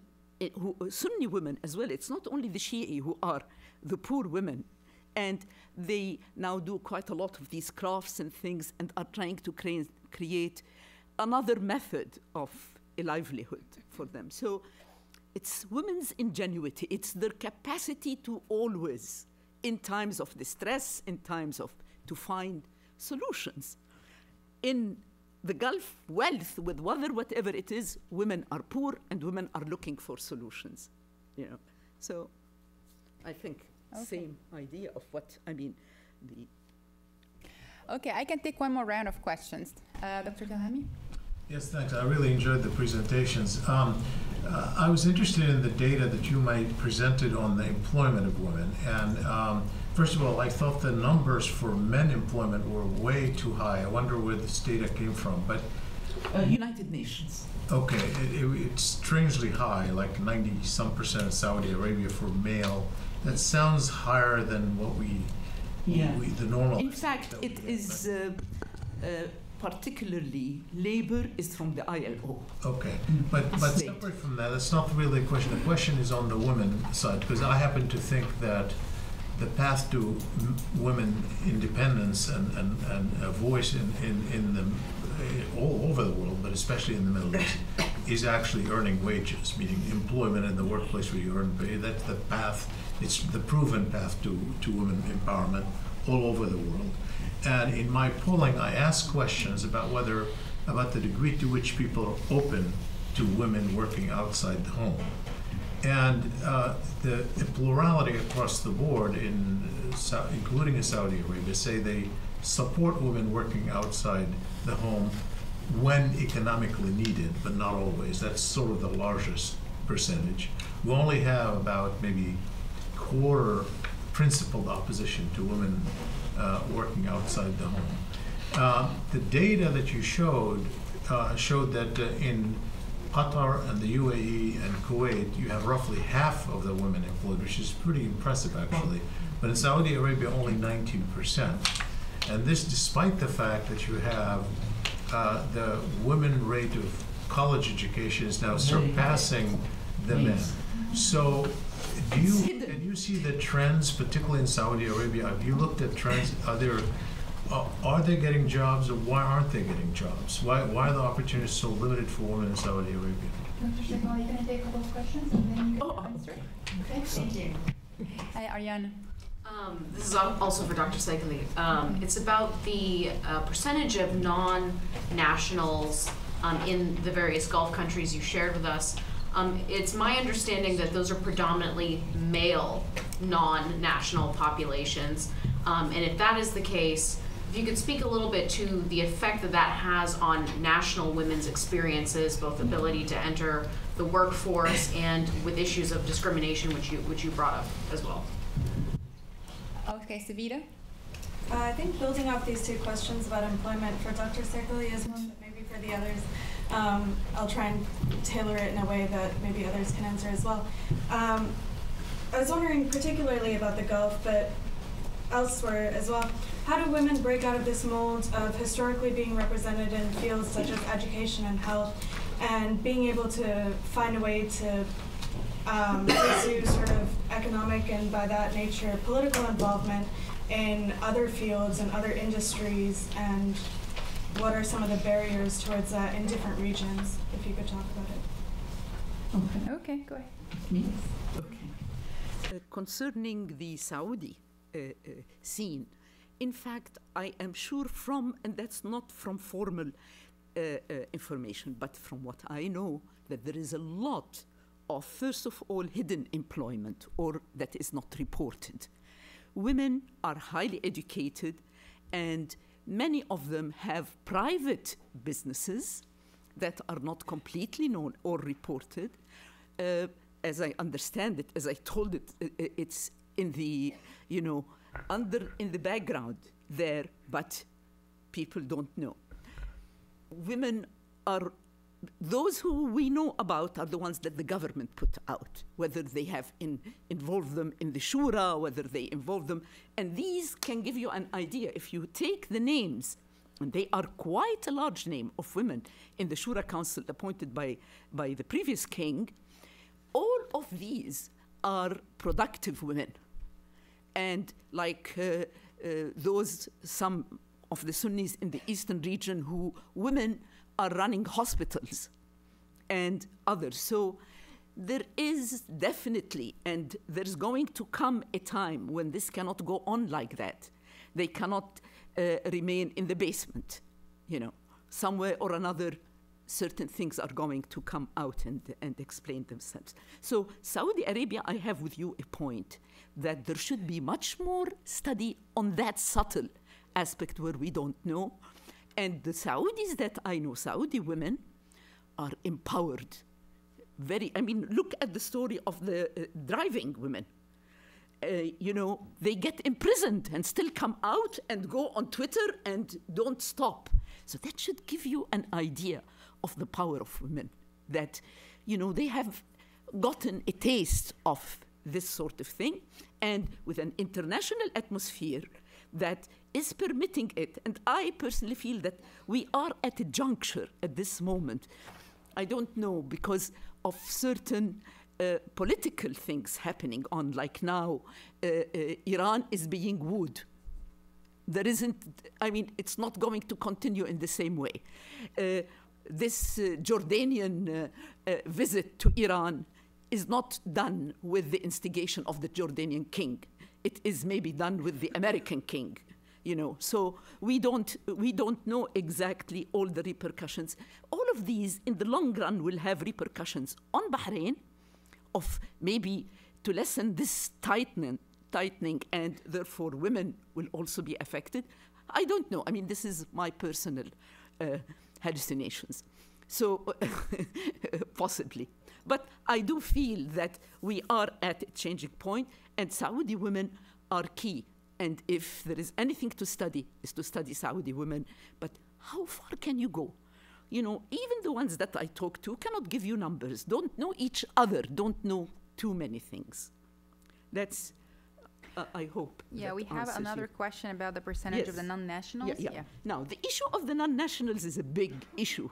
women as well. It's not only the Shi'i who are the poor women. And they now do quite a lot of these crafts and things and are trying to create another method of a livelihood for them. So it's women's ingenuity. It's their capacity to always, in times of distress, in times to find solutions. In the Gulf, wealth, with weather, whatever it is, women are poor and women are looking for solutions. So I think same idea of what I mean. Okay, I can take one more round of questions. Dr. Kalhami? Yes, thanks. I really enjoyed the presentations. I was interested in the data that you might presented on the employment of women. And first of all, I thought the numbers for men employment were way too high. I wonder where this data came from. But United Nations. Okay, it's strangely high, like 90-some% of Saudi Arabia for male. That sounds higher than what the normal. In fact, it is particularly labor is from the ILO. Okay, but separate from that, that's not really the question. The question is on the women side, because I happen to think that the path to women independence and a voice in the all over the world, but especially in the Middle East, is actually earning wages, meaning employment in the workplace where you earn pay. That's the path. It's the proven path to women empowerment all over the world. And in my polling, I asked questions about the degree to which people are open to women working outside the home. And the plurality across the board, including in Saudi Arabia, say they support women working outside the home when economically needed, but not always. That's sort of the largest percentage. We only have about maybe quarter principled opposition to women working outside the home. The data that you showed that in Qatar and the UAE and Kuwait, you have roughly half of the women employed, which is pretty impressive actually. But in Saudi Arabia, only 19%. And this despite the fact that you have the women rate of college education is now surpassing the men. So did you see the trends, particularly in Saudi Arabia? Have you looked at trends? Are they getting jobs, or why aren't they getting jobs? Why are the opportunities so limited for women in Saudi Arabia? Dr. Shekhar, are you going to take a couple of questions and then you can answer? Okay, thank you. Hi, Ariane. This is also for Dr. Segali. It's about the percentage of non-nationals in the various Gulf countries you shared with us. It's my understanding that those are predominantly male non-national populations. And if that is the case, if you could speak a little bit to the effect that that has on national women's experiences, both ability to enter the workforce and with issues of discrimination, which you brought up as well. Okay, Savita. I think building off these two questions about employment for Dr. Segali is one, but maybe for the others, I'll try and tailor it in a way that maybe others can answer as well. I was wondering particularly about the Gulf, but elsewhere as well. How do women break out of this mold of historically being represented in fields such as education and health, and being able to find a way to pursue sort of economic and by that nature political involvement in other fields and other industries, and what are some of the barriers towards that in different regions, if you could talk about it. Okay, go ahead. Okay. Concerning the Saudi scene, in fact, I am sure from, and that's not from formal information, but from what I know, that there is a lot of, first of all, hidden employment, or that is not reported. Women are highly educated, and many of them have private businesses that are not completely known or reported. As I understand it, as I told it, it's in the, in the background there, but people don't know. Women are, those who we know about are the ones that the government put out, whether they have involved them in the shura, whether they involve them. And these can give you an idea. If you take the names, and they are quite a large name of women in the Shura Council appointed by the previous king, all of these are productive women. And like some of the Sunnis in the eastern region who women are running hospitals and others. So there is definitely, and there's going to come a time when this cannot go on like that. They cannot remain in the basement, somewhere or another. Certain things are going to come out and explain themselves. So Saudi Arabia, I have with you a point that there should be much more study on that subtle aspect where we don't know. And the Saudis that I know, Saudi women, are empowered. Look at the story of the driving women. They get imprisoned and still come out and go on Twitter and don't stop. So that should give you an idea of the power of women, that, they have gotten a taste of this sort of thing, and with an international atmosphere that is permitting it. And I personally feel that we are at a juncture at this moment. I don't know, because of certain political things happening on, like now, Iran is being wooed. There isn't, it's not going to continue in the same way. This Jordanian visit to Iran is not done with the instigation of the Jordanian king. It is maybe done with the American king, So we don't know exactly all the repercussions. All of these, in the long run, will have repercussions on Bahrain, of maybe to lessen this tightening, and therefore women will also be affected. I don't know. This is my personal hallucinations. So possibly. But I do feel that we are at a changing point, and Saudi women are key. And if there is anything to study, is to study Saudi women. But how far can you go? you know, even the ones that I talk to cannot give you numbers, don't know each other, don't know too many things. That's, I hope. Yeah, we have another question about the percentage of the non-nationals. Yeah. Now, the issue of the non-nationals is a big issue.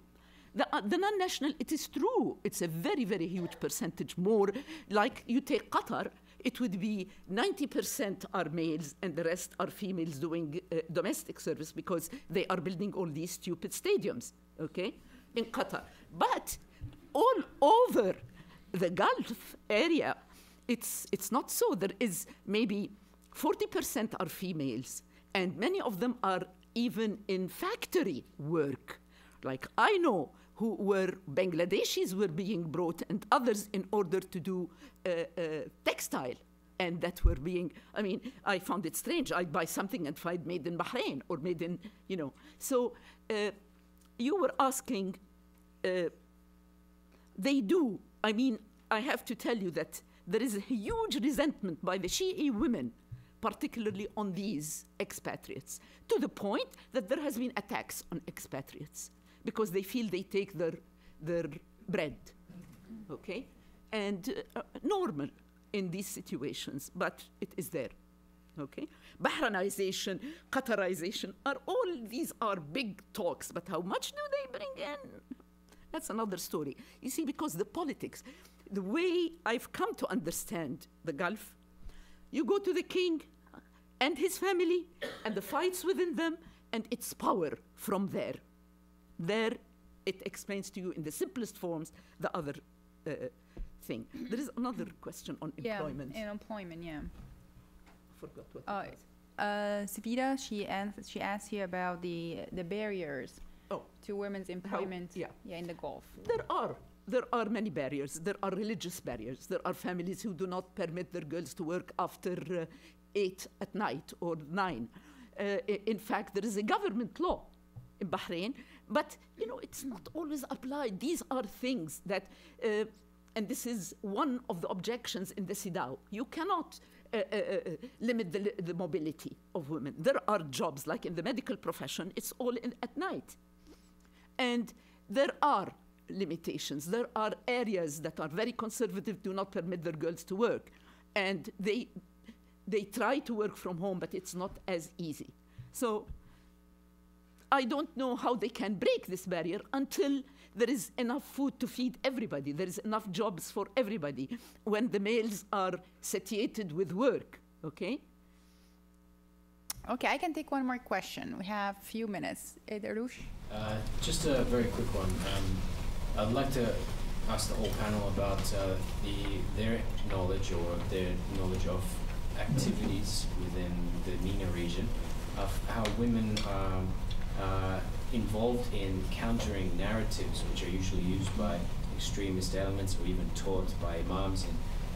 The non-national, it is true, it's a very, very huge percentage more. Like you take Qatar, it would be 90% are males and the rest are females doing domestic service because they are building all these stupid stadiums, okay, in Qatar. But all over the Gulf area, it's not so. There is maybe 40% are females, and many of them are even in factory work. Like I know who were Bangladeshis were being brought and others in order to do textile. And that were being, I mean, I found it strange. I'd buy something and find made in Bahrain or made in, you know. So you were asking, they do. I mean, I have to tell you that there is a huge resentment by the Shi'i women, particularly on these expatriates, to the point that there has been attacks on expatriates because they feel they take their bread, okay? And normal in these situations, but it is there, okay? Bahrainization, Qatarization, these are big talks, but how much do they bring in? That's another story. You see, because the politics, the way I've come to understand the Gulf, you go to the king and his family and the fights within them and its power from there. There, it explains to you in the simplest forms the other thing. There is another question on employment. Yeah, employment, yeah. Forgot what it was. Savita, she asked you about the barriers to women's employment in the Gulf. There are many barriers. There are religious barriers. There are families who do not permit their girls to work after 8 at night or 9. In fact, there is a government law in Bahrain, but you know it's not always applied. These are things that, and this is one of the objections in the CEDAW. You cannot limit the mobility of women. There are jobs, like in the medical profession, it's all at night. And there are limitations. There are areas that are very conservative, do not permit their girls to work. And they try to work from home, but it's not as easy. So I don't know how they can break this barrier until there is enough food to feed everybody. There is enough jobs for everybody when the males are satiated with work, okay? Okay, I can take one more question. We have a few minutes. Darush? Just a very quick one. I'd like to ask the whole panel about their knowledge of activities within the MENA region, of how women are involved in countering narratives which are usually used by extremist elements or even taught by imams in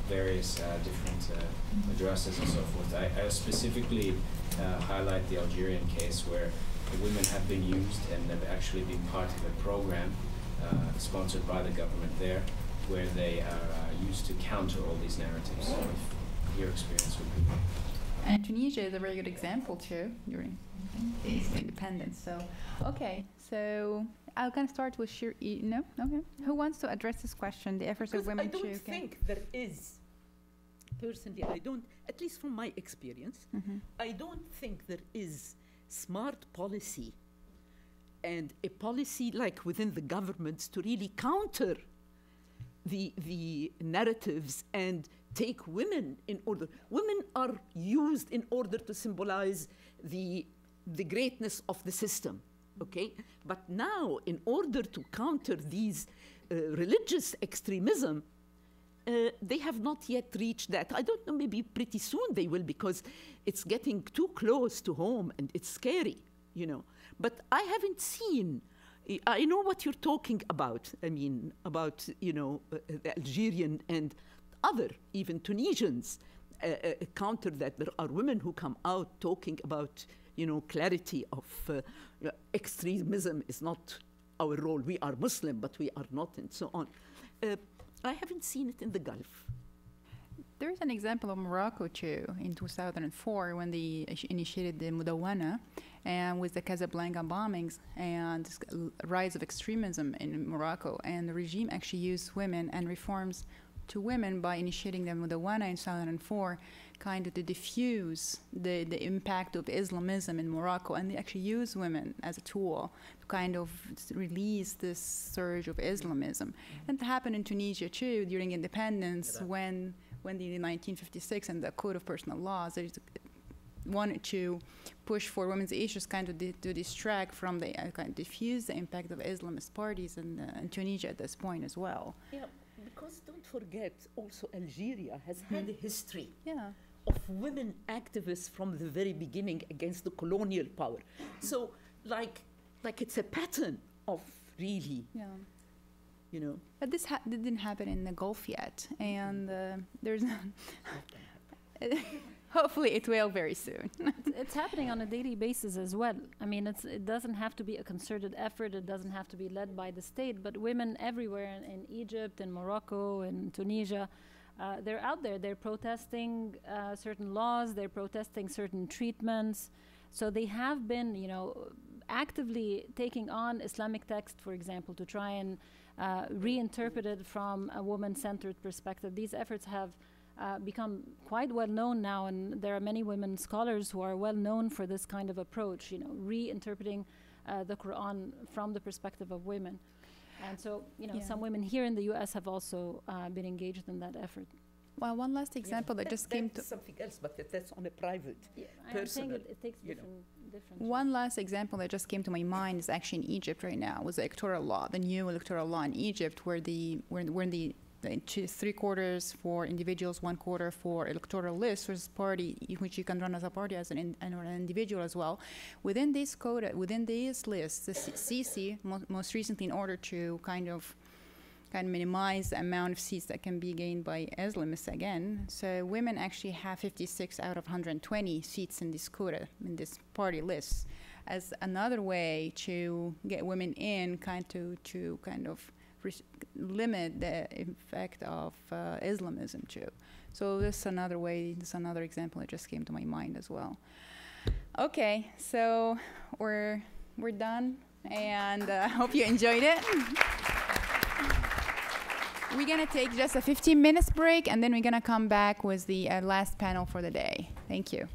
various different madrasas and so forth. I specifically highlight the Algerian case where the women have been used and have actually been part of a program sponsored by the government there, where they are used to counter all these narratives. So if your experience would be. And Tunisia is a very good example too during independence. So, okay, so I'm going to start with no? Okay. Who wants to address this question, the efforts of women to... I don't think there is, personally, I don't, at least from my experience, I don't think there is smart policy and a policy like within the governments to really counter the narratives and take women in order. Women are used in order to symbolize the greatness of the system, okay? But now, in order to counter these religious extremism, they have not yet reached that. I don't know, maybe pretty soon they will, because it's getting too close to home and it's scary, you know. But I haven't seen, I know what you're talking about. I mean, about, you know, the Algerian and other, even Tunisians, counter that. There are women who come out talking about, you know, clarity of extremism is not our role. We are Muslim, but we are not, and so on. I haven't seen it in the Gulf. There's an example of Morocco too in 2004 when they initiated the Mudawana, and with the Casablanca bombings and rise of extremism in Morocco. And the regime actually used women and reforms to women by initiating them with the WANA in 2004, kind of to diffuse the impact of Islamism in Morocco. And they actually use women as a tool to kind of release this surge of Islamism. And it happened in Tunisia too during independence when the 1956 and the Code of Personal Laws, they wanted to push for women's issues, kind of to distract from the, kind of diffuse the impact of Islamist parties in Tunisia at this point as well. Yeah, because don't forget, also Algeria has had a history Yeah. of women activists from the very beginning against the colonial power. So, like it's a pattern of really, you know. But this didn't happen in the Gulf yet, and there's hopefully it will very soon. It's happening on a daily basis as well. I mean, it doesn't have to be a concerted effort. It doesn't have to be led by the state, but women everywhere in Egypt, in Morocco, in Tunisia, they're out there. They're protesting certain laws. They're protesting certain treatments. So they have been, you know, actively taking on Islamic text, for example, to try and reinterpret it from a woman-centered perspective. These efforts have become quite well known now, and there are many women scholars who are well known for this kind of approach, you know, reinterpreting the Quran from the perspective of women. And so, you know, some women here in the U.S. have also been engaged in that effort. Well, one last example that just came to something else, but that's on a private, I'm saying it takes different. One last example that just came to my mind is actually in Egypt right now, was the electoral law, the new electoral law in Egypt, where the 3/4 for individuals, 1/4 for electoral lists, versus party, which you can run as a party as an individual as well. Within this quota, within these lists, the Sisi most recently, in order to kind of minimize the amount of seats that can be gained by Islamists again. So women actually have 56 out of 120 seats in this quota, in this party list, as another way to get women in, to limit the effect of Islamism too. So this is another way, this is another example that just came to my mind as well. Okay, so we're done, and I hope you enjoyed it. We're gonna take just a 15 minutes break, and then we're gonna come back with the last panel for the day. Thank you.